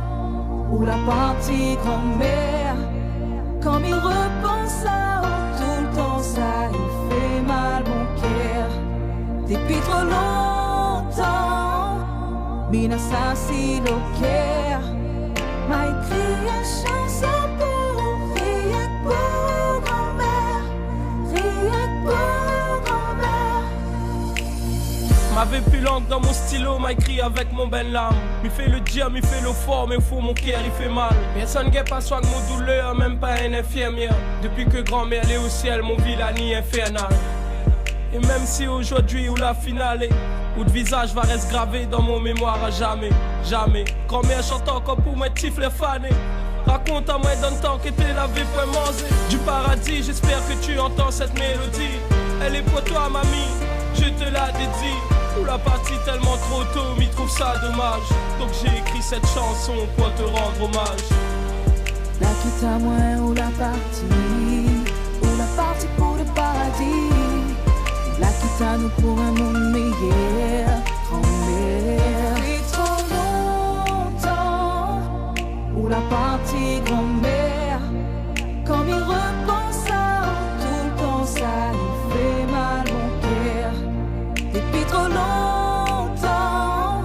ou la partie grand-mère, comme il repense à tout le temps, ça il fait mal mon cœur. Depuis trop longtemps, Mina s'assit au cœur, m'a écrit une chanson pour rien pour grand-mère, rien pour grand-mère. M'avait plus langue dans mon stylo, m'a écrit avec mon ben lame. M'y fait le dire, m'y fait le fort, mais faut mon cœur il fait mal. Personne n'est pas soin de mon douleur, même pas une infirmière. Depuis que grand-mère est au ciel, mon villani infernal. Et même si aujourd'hui ou la finale, ou de visage va rester gravé dans mon mémoire à jamais, jamais. Grand-mère chante encore pour mes tifles fanés. Raconte à moi dans le temps que t'es lavé pour manger. Du paradis, j'espère que tu entends cette mélodie. Elle est pour toi mamie, je te la dédie. Ou la partie tellement trop tôt, m'y trouve ça dommage. Donc j'ai écrit cette chanson pour te rendre hommage. La quitte à moi ou la partie pour le paradis. La quitte à nous pour un monde meilleur, grand-mère. Depuis trop longtemps, ou la partie grand-mère, comme il repense à tout le temps, ça il fait mal mon cœur. Depuis trop longtemps,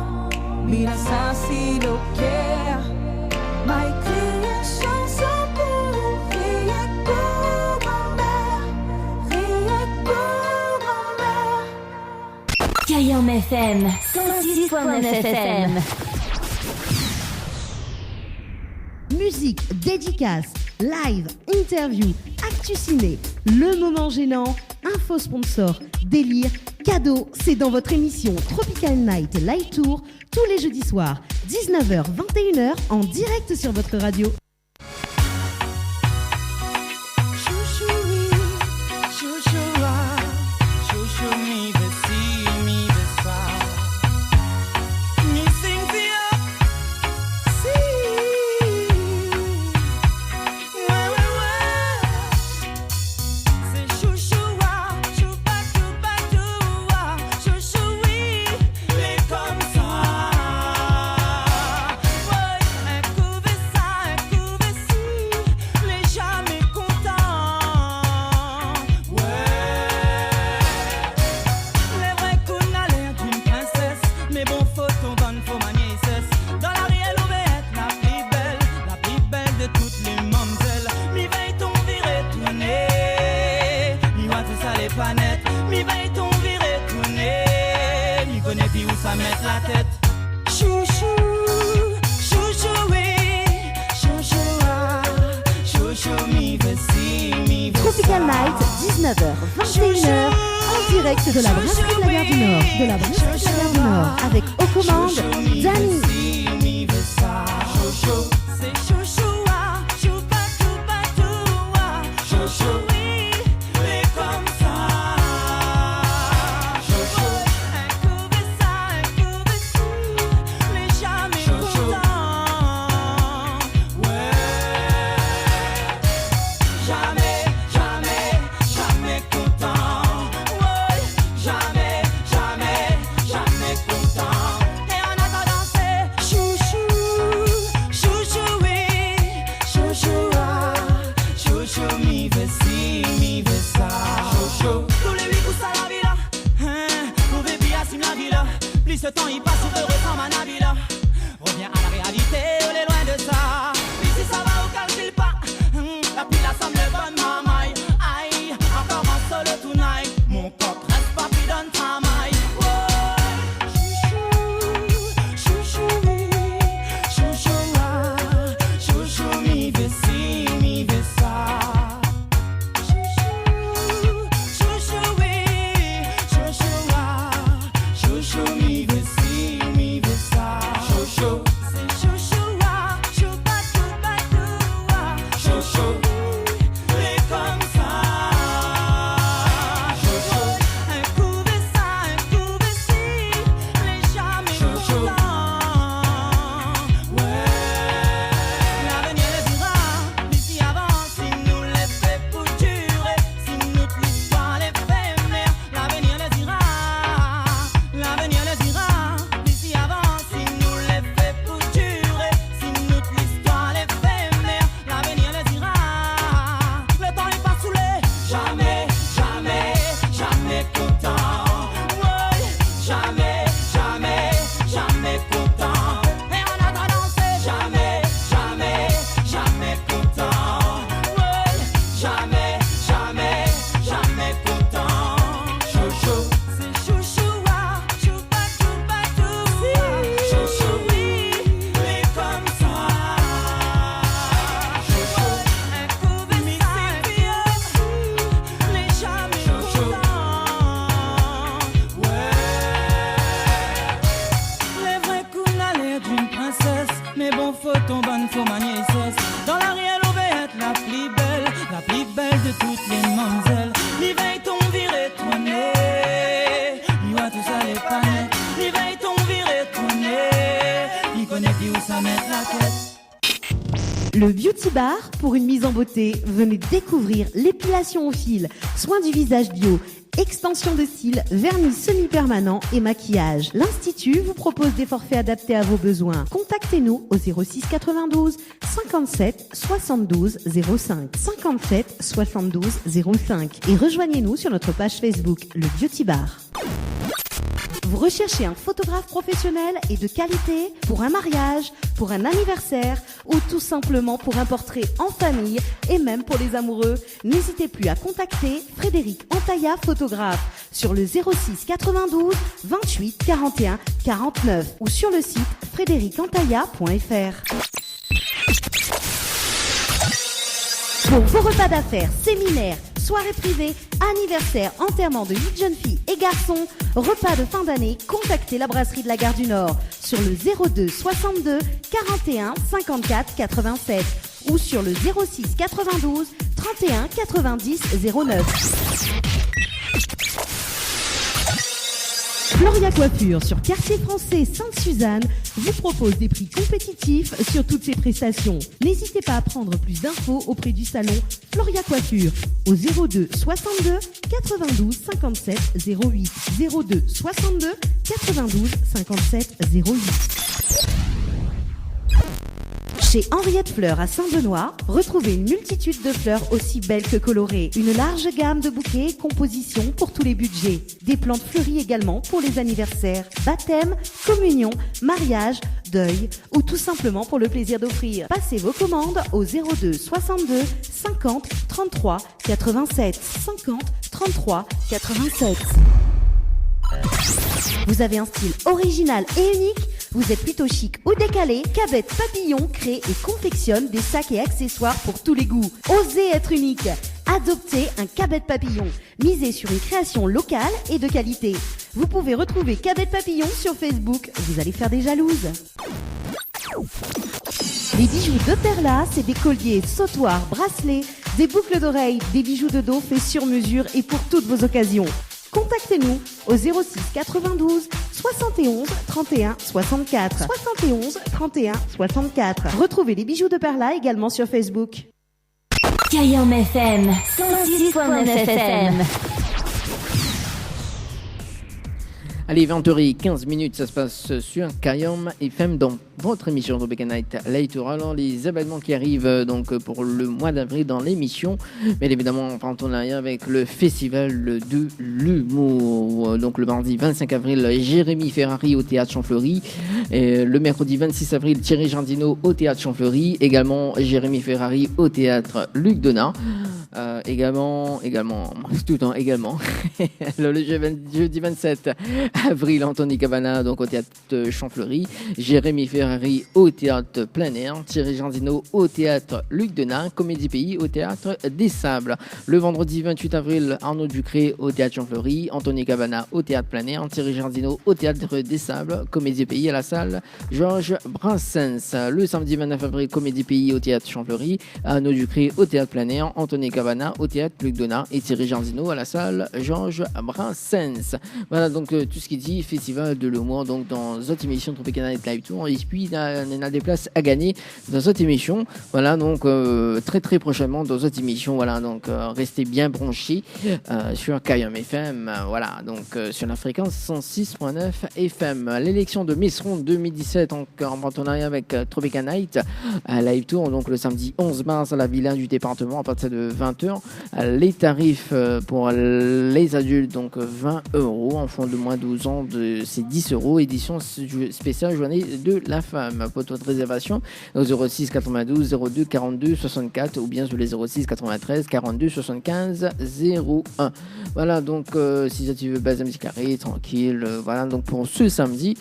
Mina s'assit au cœur, m'a écrit une chanson pour rien pour grand-mère, rien pour grand-mère. Kayom FM 106.9 FM. Musique, dédicace, live, interview, actu ciné, le moment gênant, info sponsor, délire, cadeau, c'est dans votre émission Tropical Night Live Tour tous les jeudis soirs, 19h-21h en direct sur votre radio. Chouchou, chouchou, oui, chouchou, ah, chouchou. Tropical Night, 19h, 21h, en direct de la brasserie de la Gare du Nord. De la brasserie de la Gare du Nord, avec aux commandes, Dani. Ce temps il passe heureux sans ma navire. Reviens à la réalité, on est loin de ça. Ici ça va au calcul pas. La pile la somme le bonne mamaille. Aïe, encore en solo tonight. Mon coq reste pas puis donne ta maille. Chouchou, mi vessi, mi vessa. Chouchou, oui, chouchou, mi vessi, mi vessa. Chouchou, c'est chouchou, choupa, choupa, choupa. Chouchou, et comme ça. Chouchou, un coup vessi, les jamais contents. Ouais, l'avenir les dira, d'ici avant, si nous les fait pour durer, si notre histoire les fait venir, l'avenir les dira, d'ici avant, si nous les fait pour durer, si notre histoire les fait venir, l'avenir les dira, le temps n'est pas saoulé, jamais, jamais, jamais content, ouais, jamais, jamais, jamais content, et on a dansé, jamais, jamais, jamais content, ouais, jamais, jamais, jamais content, chouchou, c'est chouchou, choupa, choupa, choupa, chouchou, oui, et comme ça, chouchou, un coup vessi, les jamais contents, ouais, les vrais coups n'a l'air d'une princesse, mais bon faut ton bonne, faut manier sauce, dans la réelle on veut être la plus belle de toutes les mamzelles, l'y veille ton viré tourner, l'y voit tout ça les panettes, l'y veille ton viré tourner, l'y connaît plus où ça met la tête. Le Beauty Bar, pour une mise en beauté, venez découvrir l'épilation au fil, soins du visage bio, extension de cils, vernis semi-permanent et maquillage. L'Institut vous propose des forfaits adaptés à vos besoins. Contactez-nous au 06 92 57 72 05 57 72 05 et rejoignez-nous sur notre page Facebook, le Beauty Bar. Vous recherchez un photographe professionnel et de qualité pour un mariage, pour un anniversaire ou tout simplement pour un portrait en famille et même pour les amoureux? N'hésitez plus à contacter Frédéric Antaïa, photographe, sur le 06 92 28 41 49 ou sur le site frédéricantaïa.fr. Pour vos repas d'affaires, séminaires, soirées privées, anniversaires, enterrements de 8 jeunes filles et garçons, repas de fin d'année, contactez la brasserie de la Gare du Nord sur le 02 62 41 54 87 ou sur le 06 92 31 90 09. Floria Coiffure sur Quartier Français Sainte-Suzanne vous propose des prix compétitifs sur toutes ses prestations. N'hésitez pas à prendre plus d'infos auprès du salon Floria Coiffure au 02 62 92 57 08 02 62 92 57 08. Chez Henriette Fleurs à Saint-Benoît, retrouvez une multitude de fleurs aussi belles que colorées. Une large gamme de bouquets et compositions pour tous les budgets. Des plantes fleuries également pour les anniversaires, baptêmes, communions, mariages, deuil ou tout simplement pour le plaisir d'offrir. Passez vos commandes au 02 62 50 33 87 50 33 87. Vous avez un style original et unique? Vous êtes plutôt chic ou décalé, Cabette Papillon crée et confectionne des sacs et accessoires pour tous les goûts. Osez être unique. Adoptez un Cabette Papillon. Misez sur une création locale et de qualité. Vous pouvez retrouver Cabette Papillon sur Facebook. Vous allez faire des jalouses. Les bijoux de Perla, c'est des colliers, sautoirs, bracelets, des boucles d'oreilles, des bijoux de dos faits sur mesure et pour toutes vos occasions. Contactez-nous au 06 92 71 31 64. 71 31 64. Retrouvez les bijoux de Perla également sur Facebook. Kayam FM 106.9 FM. Allez, 20h15, ça se passe sur Kayam FM dans votre émission Tropical Night Light Tour. Alors, les événements qui arrivent donc pour le mois d'avril dans l'émission, bien évidemment en partenariat avec le Festival de l'Humour. Donc, le mardi 25 avril, Jérémy Ferrari au Théâtre Champfleury. Et le mercredi 26 avril, Thierry Jardino au Théâtre Champfleury. Également, Jérémy Ferrari au Théâtre Luc Donat. Également. Le jeudi 27 avril, Anthony Cavana donc au Théâtre Champfleury, Jérémy Ferrari au Théâtre Plein Air, Thierry Jardino au Théâtre Luc Donat, Comédie Pays au Théâtre des Sables. Le vendredi 28 avril, Arnaud Ducré au Théâtre Champfleury, Anthony Cavana au Théâtre Plein Air, Thierry Jardino au Théâtre des Sables, Comédie Pays à la salle Georges Brassens. Le samedi 29 avril, Comédie Pays au Théâtre Champfleury, Arnaud Ducré au Théâtre Plein Air, Anthony Cavana au Théâtre Luc Donat et Thierry Jardino à la salle Georges Brassens. Voilà donc tout ce qui dit Festival de l'Humour donc dans cette émission Tropical Night Live Tour. Et puis il y a des places à gagner dans cette émission. Voilà donc très prochainement dans cette émission. Voilà donc restez bien branchés sur Kayam FM. Voilà donc sur la fréquence 106.9 FM. L'élection de Miss Ronde 2017 en partenariat avec Tropical Night Live Tour donc le samedi 11 mars à la Villa du département à partir de 20h. Les tarifs pour les adultes donc 20 € enfants de moins de 12 ans c'est 10 €, édition spéciale journée de la femme. Pour toute réservation au 06 92 02 42 64 ou bien sur les 06 93 42 75 01. Voilà donc si tu veux base musique carré tranquille voilà donc pour ce samedi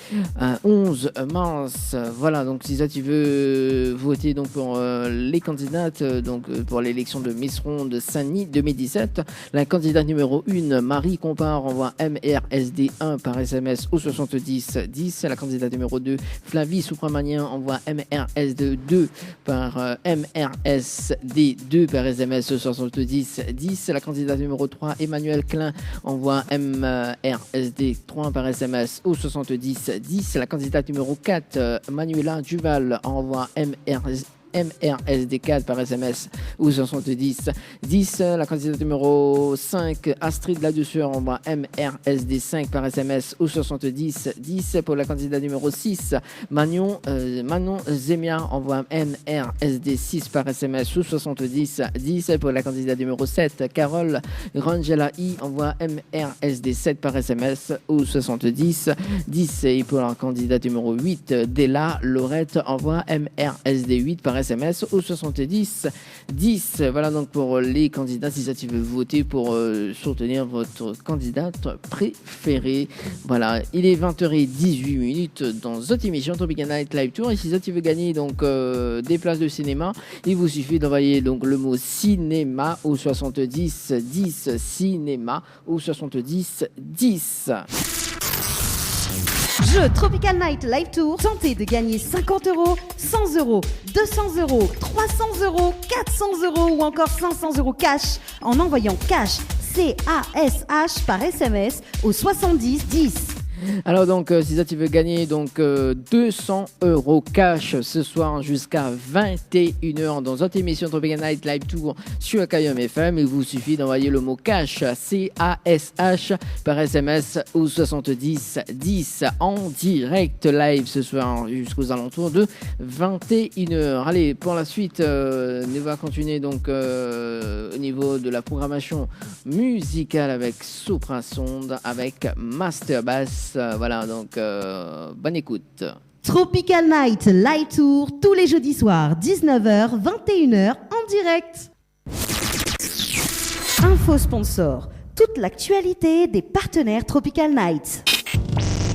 11 mars. Voilà donc si tu veux voter donc pour les candidates donc pour l'élection de Miss Ronde Saint-Denis 2017, la candidate numéro 1 Marie Compare envoie MRSD1 par SMS au 70 10. La candidate numéro 2 Flavie Soupramanien envoie MRSD2 par MRSD2 par SMS au 70 10. La candidate numéro 3 Emmanuel Klein envoie MRSD3 par SMS au 70 10. La candidate numéro 4 Manuela Duval envoie MRSD4 par SMS ou 70 10. La candidate numéro 5 Astrid Ladouceur envoie MRSD5 par SMS au 70 10. Pour la candidate numéro 6 Manon Zemia envoie MRSD6 par SMS ou 70 10. Pour la candidate numéro 7 Carole Rangela I envoie MRSD7 par SMS au 70 10. Et pour la candidate numéro 8 Della Laurette envoie MRSD8 par SMS au 70 10. Voilà donc pour les candidats si ça tu veux voter pour soutenir votre candidate préférée. Voilà, il est 20h18 dans cette émission Tropical Night Live Tour et si ça tu veux gagner donc des places de cinéma, il vous suffit d'envoyer donc le mot cinéma au 70 10 cinéma au 70 10. Jeu Tropical Night Live Tour, tentez de gagner 50 €, 100 €, 200 €, 300 €, 400 € ou encore 500 € cash en envoyant cash CASH par SMS au 70 10. Alors donc si ça tu veux gagner donc 200 € cash ce soir jusqu'à 21h dans notre émission Tropical Night Live Tour sur Kayam FM, il vous suffit d'envoyer le mot cash CASH par SMS au 70 10 en direct live ce soir jusqu'aux alentours de 21h. Allez, pour la suite on va continuer donc au niveau de la programmation musicale avec Sopra Sound avec Master Bass. Voilà, donc bonne écoute. Tropical Night Live Tour, tous les jeudis soirs, 19h, 21h, en direct. Info sponsor, toute l'actualité des partenaires Tropical Night.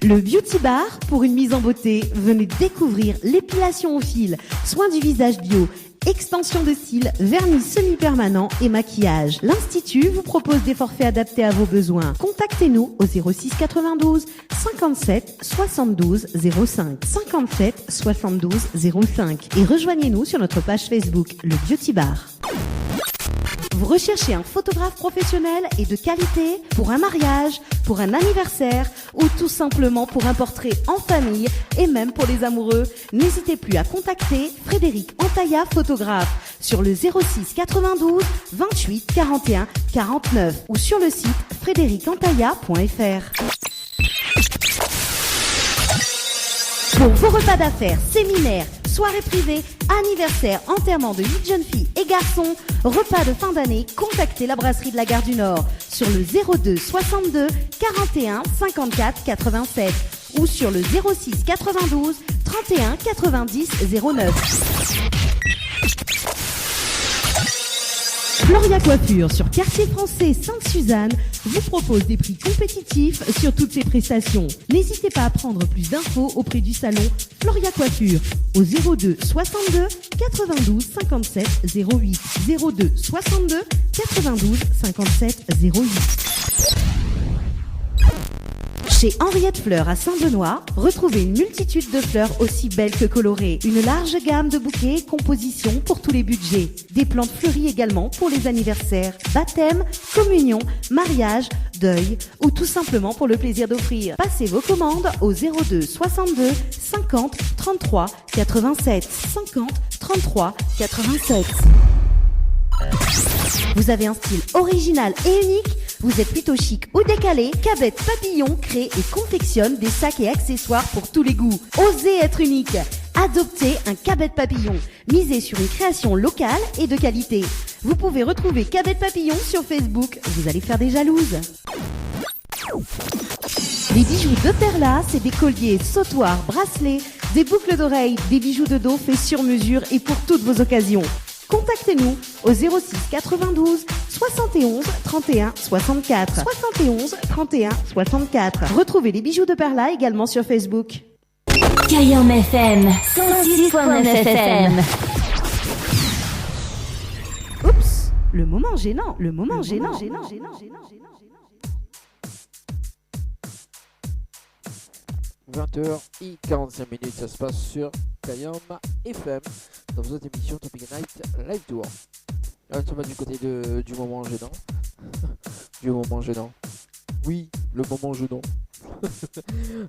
Le Beauty Bar, pour une mise en beauté, venez découvrir l'épilation au fil, soins du visage bio, extension de cils, vernis semi-permanent et maquillage. L'Institut vous propose des forfaits adaptés à vos besoins. Contactez-nous au 06 92 57 72 05 57 72 05 et rejoignez-nous sur notre page Facebook, le Beauty Bar. Vous recherchez un photographe professionnel et de qualité pour un mariage, pour un anniversaire ou tout simplement pour un portrait en famille et même pour les amoureux? N'hésitez plus à contacter Frédéric Antaïa, photographe, sur le 06 92 28 41 49 ou sur le site frédéricantaïa.fr. Pour vos repas d'affaires, séminaires, soirées privées, anniversaires, enterrements de 8 jeunes filles et garçons, repas de fin d'année, contactez la brasserie de la Gare du Nord sur le 02 62 41 54 87 ou sur le 06 92 31 90 09. Floria Coiffure sur Quartier Français Sainte-Suzanne vous propose des prix compétitifs sur toutes ses prestations. N'hésitez pas à prendre plus d'infos auprès du salon Floria Coiffure au 02 62 92 57 08 02 62 92 57 08. Chez Henriette Fleurs à Saint-Benoît, retrouvez une multitude de fleurs aussi belles que colorées. Une large gamme de bouquets et compositions pour tous les budgets. Des plantes fleuries également pour les anniversaires, baptêmes, communions, mariages, deuil ou tout simplement pour le plaisir d'offrir. Passez vos commandes au 02 62 50 33 87 50 33 87. Vous avez un style original et unique? Vous êtes plutôt chic ou décalé? Cabette Papillon crée et confectionne des sacs et accessoires pour tous les goûts. Osez être unique. Adoptez un Cabette Papillon. Misez sur une création locale et de qualité. Vous pouvez retrouver Cabette Papillon sur Facebook. Vous allez faire des jalouses. Les bijoux de Perla, c'est des colliers, sautoirs, bracelets, des boucles d'oreilles, des bijoux de dos faits sur mesure et pour toutes vos occasions. Contactez-nous au 06 92 71 31 64 71 31 64. Retrouvez les bijoux de Perla également sur Facebook. Kayam FM 106.9 FM. Oups, le moment gênant, le moment gênant. 20h45, ça se passe sur Kayam FM dans votre émission Tropical Night Live Tour. Là, on va du côté du moment gênant. Du moment gênant. Oui, le moment gênant.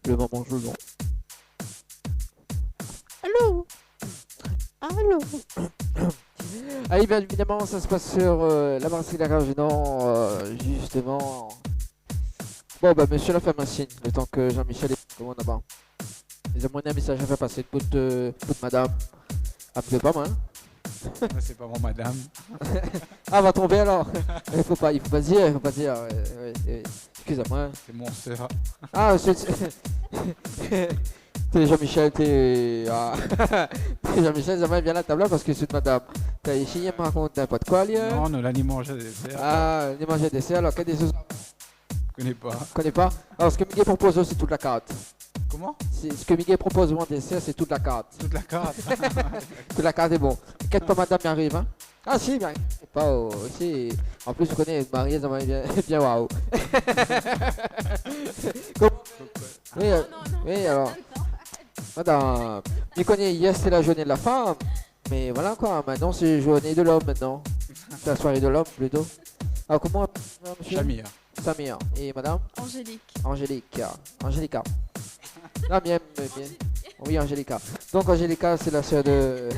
Le moment gênant. Allô? Allô? Allez, bien évidemment, ça se passe sur la brasserie de la Gare du Nord, justement. Bon, bah, monsieur la femme un signe, le temps que Jean-Michel est comment là-bas. Ils ont moins un message à faire passer de madame. Ah, peut pas moi. C'est pas mon madame. Ah, va tomber alors. Il faut pas dire, ouais. Excusez-moi. C'est mon soeur. Ah, t'es Jean-Michel, Ah. Jean-Michel, ça va bien la table là parce que c'est de madame. T'as ici, il me raconte n'importe quoi, lui. Non, nous l'avons mangé des desserts. Ah, on a mangé des desserts, alors quel des autres? Connais pas. Alors, ce que Miguel propose, c'est toute la carte. Comment? Ce que Miguel propose en dessert, c'est toute la carte. Toute la carte. Toute la carte est bon. T'inquiète pas, madame, y arrive, hein? Ah, si, bien. Pas aussi. En plus, je connais Marie, ça va bien waouh. Oui, alors. Madame, je connais hier, c'était la journée de la femme. Mais voilà quoi, maintenant, c'est la journée de l'homme, maintenant. C'est la soirée de l'homme, plutôt. Alors, comment, monsieur? Samir. Et madame? Angélica. Non, bien. Oui, Angélica. Donc, Angélica, c'est la sœur de...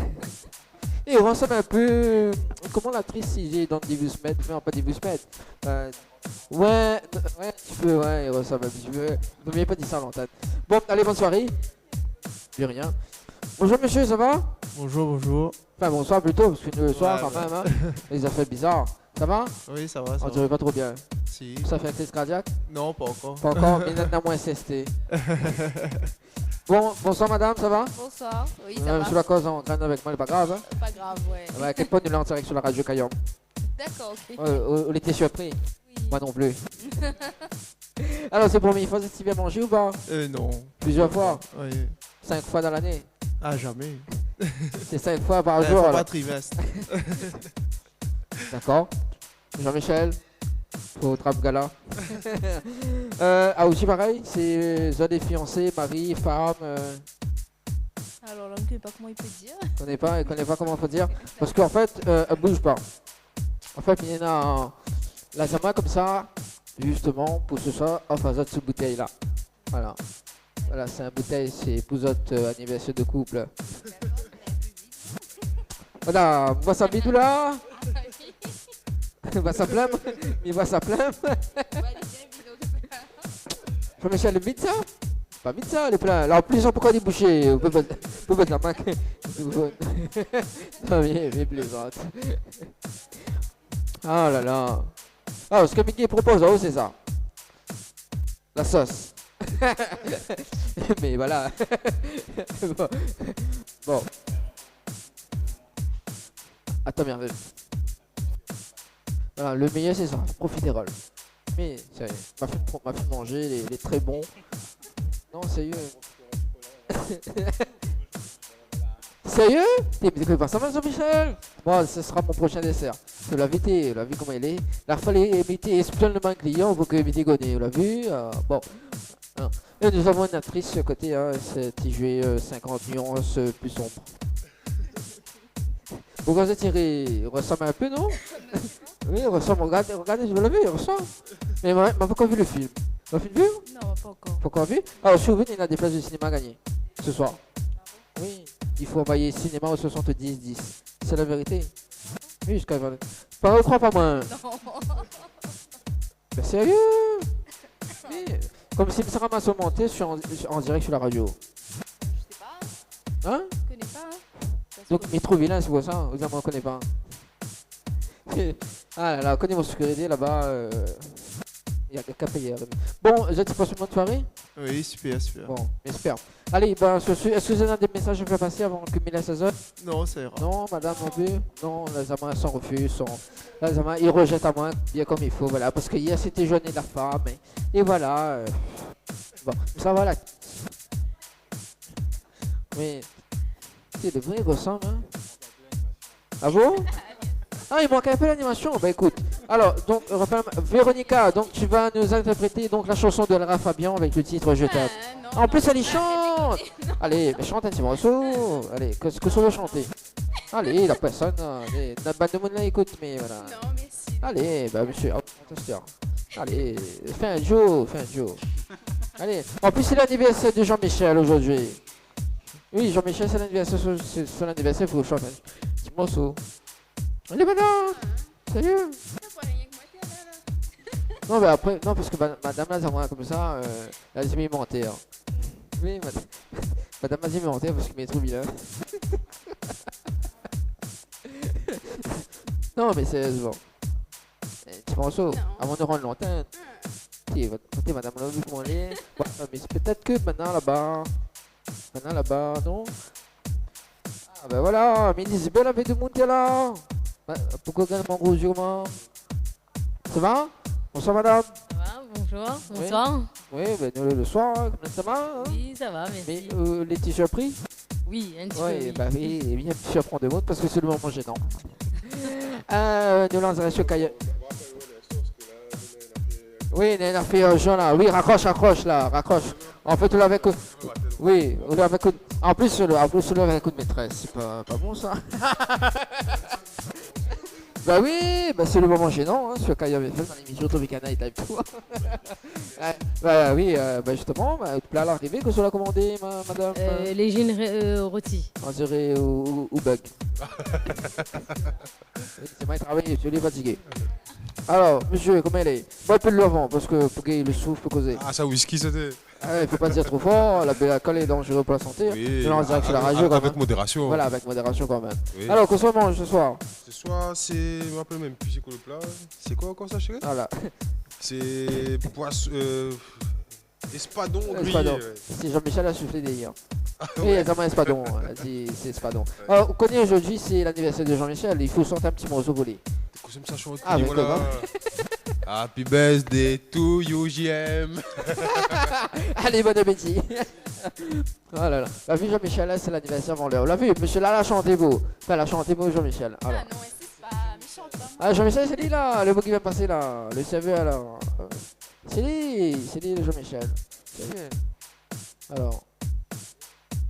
Et on ressemble un peu... Comment l'actrice, si j'ai dans Divus Med? Non, pas Divus Med. Ouais, tu peux, ouais, il ressemble un petit peu. Ne m'avez pas dit ça à l'antenne. Bon, allez, bonne soirée. Plus rien. Bonjour, monsieur, ça va? Bonjour. Enfin, bonsoir plutôt, parce que le soir, quand même, hein. Les affaires bizarres. Ça va? Oui, ça va. On dirait pas trop bien. Si. Ça fait un test cardiaque? Non, pas encore. Pas encore, mais maintenant moins SST. Bon, bonsoir madame, ça va? Bonsoir, oui, ça va. Sur la cause en train avec moi, c'est pas grave. Hein? Pas grave, ouais. À quel point nous l'avons en direct sur la radio Kayam? D'accord, ok. On était surpris. Oui. Moi non plus. Alors, c'est la première fois que tu viens manger ou pas? Non. Plusieurs fois? Oui. 5 fois dans l'année? Ah, jamais. C'est 5 fois par jour. Faut alors. pas trimestre. D'accord. Jean-Michel, pour Trap Gala. Ah, aussi pareil, c'est zone des fiancés, mari, femme. Alors là, je ne sais pas comment il peut dire. Il connaît pas comment faut dire. Parce qu'en fait, elle bouge pas. En fait, il y en a la zama comme ça, justement, pour ce soir, enfin, de cette bouteille-là. Voilà. Voilà, c'est une bouteille, c'est pour votre anniversaire de couple. Voilà, voit sa bidou là. Il va sa plâme. Il va sa plâme. Jean-Michel, le vite ça? Pas vite ça, les plats. Alors, plus, pourquoi déboucher? Vous pouvez mettre la main. Non, mais plaisante. Ah là là. Ah, ce que Mickey propose, oh, c'est ça. La sauce. Mais voilà. Bon. Attends, merveille. Voilà, le meilleur, c'est ça. Profiterole. Mais, sérieux, m'a fait manger, les très bons. Non, sérieux. Sérieux? T'es pas ça, Jean-Michel? Bon, ce sera mon prochain dessert. Vous l'avez vu comment il est. La fallait imiter especialement le client pour que imiter Goné. Vous l'avez vu? Bon. Et nous avons une actrice à côté, hein, c'est qui jouait 50 nuances plus sombres. Vous avez tiré, il ressemble un peu, non? Oui, il ressemble, regardez, je vous l'ai vu, il ressemble. Mais il m'a pas encore vu le film. Vous l'avez vu? Non, pas encore. Pas encore vu? Alors, si vous venez, il y a des places de cinéma gagnées ce soir. Oui, il faut envoyer cinéma au 70-10. C'est la vérité. Oui, jusqu'à 20. Pas crois pas moins. Non. Mais sérieux? Oui. Comme si Sarah m'a monté, je suis en direct sur la radio. Je sais pas. Hein? Je connais pas. Hein. Donc, Métro Vilain, c'est quoi ça? Vous ne connaissez pas. Ah là là, connais mon sécurité là-bas. Il y a qu'à payer. Bon, je te passe une bonne soirée? Oui, super, super. Bon, j'espère. Allez, ben, est-ce que vous avez des messages à faire passer avant que Mila Saison? Non, ça ira. Non, madame, non plus. Non, la Zama s'en refuse. La Zama, il rejette à moi bien comme il faut. Voilà, parce que hier c'était jeune et la femme. Et voilà. Bon, ça va là. Mais. C'est le vrai, il ressemble. Hein? Ah bon? Ah, il manque un peu l'animation. Bah écoute. Alors, donc, Véronica, donc tu vas nous interpréter donc la chanson de Lara Fabian avec le titre Je t'aime. En plus, elle y chante. Allez, mais chante un petit morceau. Allez, que ça va chanter. Allez, la personne, allez, la bande de monde là écoute, mais voilà. Non, merci. Allez, bah monsieur, attention. Allez, fais un Joe. Allez, en plus c'est l'anniversaire de Jean-Michel aujourd'hui. Oui, Jean-Michel, c'est l'anniversaire, il faut chanter un petit morceau. Allez, madame. Sérieux? Non, mais après, non, parce que madame là, comme ça, elle s'est mis mentir. Oui, madame a dit mentir parce qu'il m'est trop vilain. Non, mais sérieusement. Petit morceau, avant de rendre l'antenne. Écoutez, madame, on a vu comment elle est. Bon, mais c'est peut-être que maintenant là-bas, non? Ah, ben voilà, mais Isabelle avait de monter là. Pourquoi regarde mon gros yeux, moi? Ça va? Bonsoir, madame. Ça va, bonjour, bonsoir. Oui, ben le soir, comment ça va? Hein? Oui, ça va, merci. Mais les t-shirts pris? Oui, un petit peu. Oui, bah oui, et bien, je prends de mode parce que c'est le moment gênant. Nous lancerons sur Kaya. Oui, il a fait Jean là. Oui, raccroche là, raccroche. En fait, on l'avait avec. Oui, on l'avait avec. En plus, on l'avait avec un coup de maîtresse. C'est pas bon ça. Bah oui, bah c'est le moment gênant hein, sur Kaya FM dans l'émission Tropical Night Live Tour. Bah oui, bah justement, le plat à l'arrivée, que soit commandé, madame les gines rôtis. On dirait ou bug. C'est mal travaillé, je l'ai fatigué. Alors, monsieur, comment elle est? Moi, un peu de l'avant, parce que pour qu'il le souffle, peut causer. Ah, ça whisky, c'était. Ah, il faut pas dire trop fort, la colle est dangereuse pour la santé. Oui, là, on dirait que c'est la radio. Avec modération. Voilà, avec modération quand même. Oui. Alors, qu'on soit mange ce soir? Ce soir, c'est. Je me rappelle même plus, c'est quoi le plat? C'est quoi encore ça, chérie? Voilà. C'est. Poisson. Espadon grillé. Espadon. Ouais. C'est Jean-Michel a soufflé hier. Oui, Ouais. exactement, espadon. Elle a dit c'est espadon. Alors, on connaît aujourd'hui, c'est l'anniversaire de Jean-Michel. Il faut sortir un petit morceau volé. Ça chante. Ah, mais voilà. Happy birthday to you, JM. Allez, bon appétit. Oh là là. Bah, vu Jean-Michel, là, c'est l'anniversaire avant l'heure. On l'a vu, monsieur là, chantez-vous. Enfin, là, chantez-vous, Jean-Michel. Alors. Ah non, c'est pas méchant. Ah, Jean-Michel, c'est lui là, le mot qui va passer là. Le serveur alors. C'est lui, le Jean-Michel. C'est lui. Alors.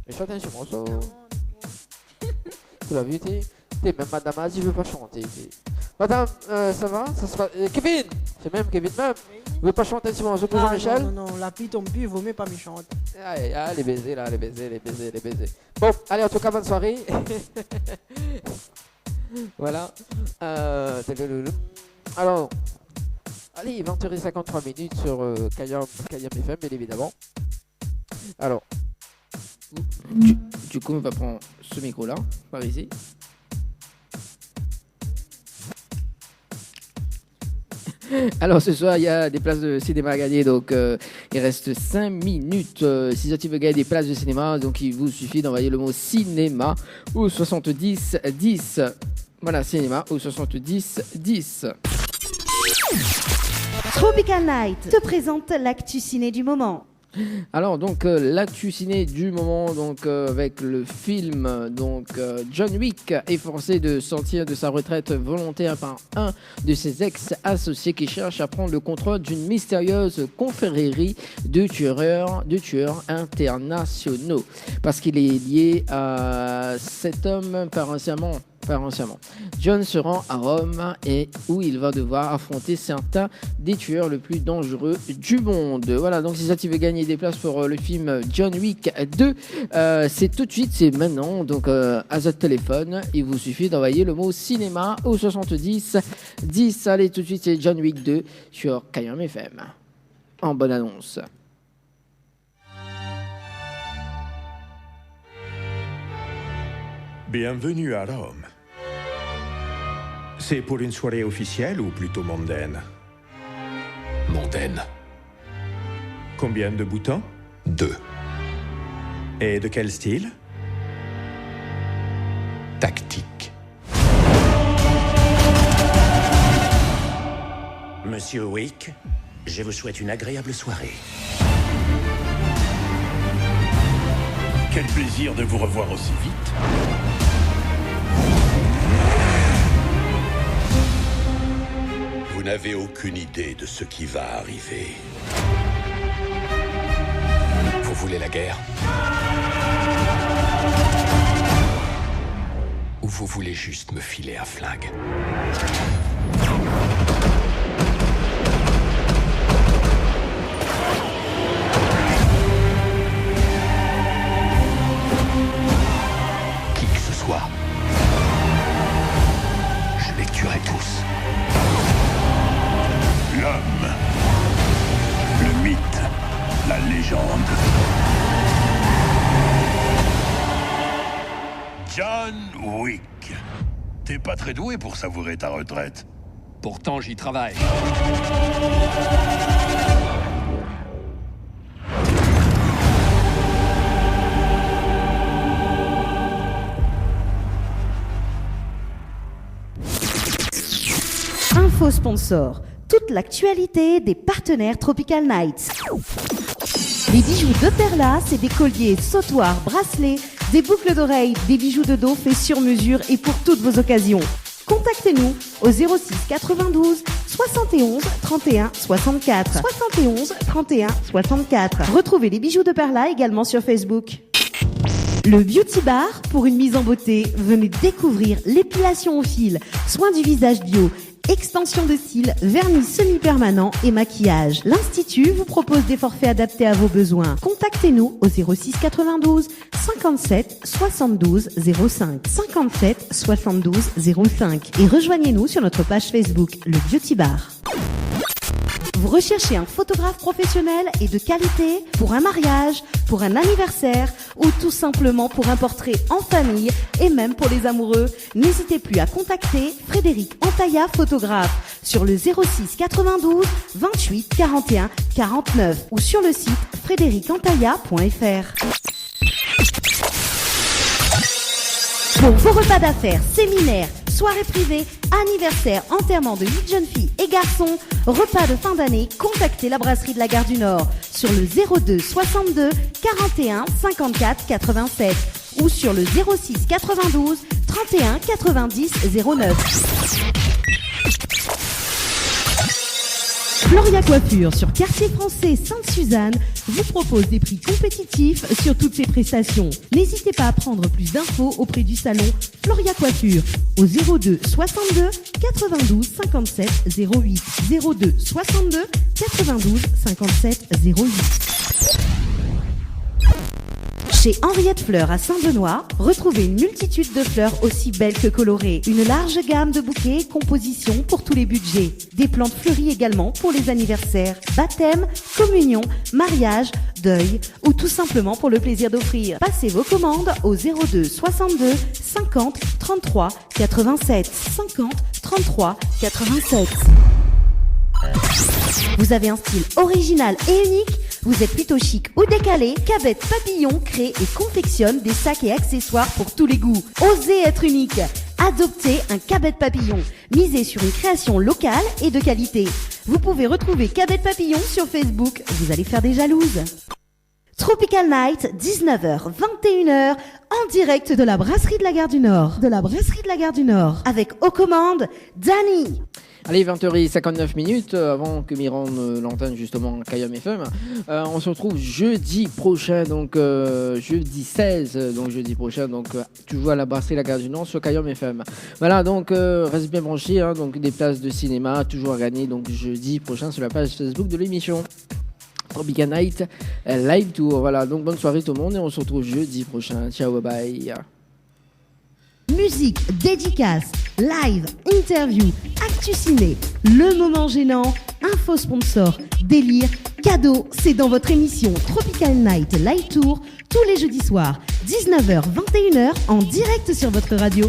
Je chante un morceau. Tu l'as vu, t'es même Madame Azie veut pas chanter. Madame, ça va? Ça se passe. Kevin! C'est même Kevin même. Vous veut pas chanter sur morceau pour Jean-Michel? Non, la pluie tombe plus, il vaut mieux pas méchante. Ah, les baisers là, les baisers. Bon, allez, en tout cas, bonne soirée. Voilà. Alors, allez, 20h53 sur Kayam FM, bien évidemment. Alors. Du coup, on va prendre ce micro-là, par ici. Alors ce soir il y a des places de cinéma à gagner, donc il reste 5 minutes. Si tu veux gagner des places de cinéma, donc il vous suffit d'envoyer le mot cinéma au 70 10. Voilà, cinéma au 70 10. Tropical Night te présente l'actu ciné du moment. Alors donc l'actu ciné du moment, donc avec le film donc John Wick est forcé de sortir de sa retraite volontaire par un de ses ex-associés qui cherche à prendre le contrôle d'une mystérieuse confrérie de tueurs internationaux parce qu'il est lié à cet homme par anciennement. John se rend à Rome et où il va devoir affronter certains des tueurs les plus dangereux du monde. Voilà, donc si ça tu veux gagner des places pour le film John Wick 2, c'est tout de suite, c'est maintenant. Donc à votre téléphone, il vous suffit d'envoyer le mot cinéma au 70 10. Allez, tout de suite, c'est John Wick 2 sur Kayam FM. En bonne annonce. Bienvenue à Rome. C'est pour une soirée officielle ou plutôt mondaine? Mondaine. Combien de boutons? 2. Et de quel style? Tactique. Monsieur Wick, je vous souhaite une agréable soirée. Quel plaisir de vous revoir aussi vite. Vous n'avez aucune idée de ce qui va arriver. Vous voulez la guerre? Ou vous voulez juste me filer un flingue? Qui que ce soit, je les tuerai tous. L'homme, le mythe, la légende. John Wick. T'es pas très doué pour savourer ta retraite. Pourtant, j'y travaille. Info sponsor. Toute l'actualité des partenaires Tropical Nights. Les bijoux de Perla, c'est des colliers, sautoirs, bracelets, des boucles d'oreilles, des bijoux de dos faits sur mesure et pour toutes vos occasions. Contactez-nous au 06 92 71 31 64. 71 31 64. Retrouvez les bijoux de Perla également sur Facebook. Le Beauty Bar, pour une mise en beauté, venez découvrir l'épilation au fil, soins du visage bio, extension de cils, vernis semi-permanent et maquillage. L'Institut vous propose des forfaits adaptés à vos besoins. Contactez-nous au 06 92 57 72 05. 57 72 05. Et rejoignez-nous sur notre page Facebook, le Beauty Bar. Vous recherchez un photographe professionnel et de qualité pour un mariage, pour un anniversaire ou tout simplement pour un portrait en famille et même pour les amoureux? N'hésitez plus à contacter Frédéric Antaïa, photographe, sur le 06 92 28 41 49 ou sur le site frédéricantaïa.fr. Pour vos repas d'affaires, séminaires, soirée privée, anniversaire, enterrement de 8 jeunes filles et garçons, repas de fin d'année, contactez la brasserie de la Gare du Nord sur le 02 62 41 54 87 ou sur le 06 92 31 90 09. Floria Coiffure sur Quartier Français Sainte-Suzanne vous propose des prix compétitifs sur toutes ses prestations. N'hésitez pas à prendre plus d'infos auprès du salon Floria Coiffure au 02 62 92 57 08 02 62 92 57 08. Chez Henriette Fleurs à Saint-Benoît, retrouvez une multitude de fleurs aussi belles que colorées. Une large gamme de bouquets et compositions pour tous les budgets. Des plantes fleuries également pour les anniversaires, baptêmes, communions, mariages, deuil ou tout simplement pour le plaisir d'offrir. Passez vos commandes au 02 62 50 33 87 50 33 87. Vous avez un style original et unique? Vous êtes plutôt chic ou décalé? Cabette Papillon crée et confectionne des sacs et accessoires pour tous les goûts. Osez être unique. Adoptez un Cabette Papillon. Misez sur une création locale et de qualité. Vous pouvez retrouver Cabette Papillon sur Facebook. Vous allez faire des jalouses. Tropical Night, 19h, 21h, en direct de la brasserie de la Gare du Nord. Avec aux commandes, Dani. Allez, 20h59, avant que Miran l'antenne justement à Kayam FM. On se retrouve jeudi prochain, donc jeudi 16, donc jeudi prochain, donc toujours à la brasserie La Gare du Nord sur Kayam FM. Voilà, donc reste bien branché, hein, donc des places de cinéma toujours à gagner, donc jeudi prochain sur la page Facebook de l'émission. Tropical Night Live Tour. Voilà, donc bonne soirée tout le monde et on se retrouve jeudi prochain. Ciao, bye bye. Musique, dédicace, live, interview, actu ciné, le moment gênant, info sponsor, délire, cadeau, c'est dans votre émission Tropical Night Live Tour tous les jeudis soirs, 19h, 21h en direct sur votre radio.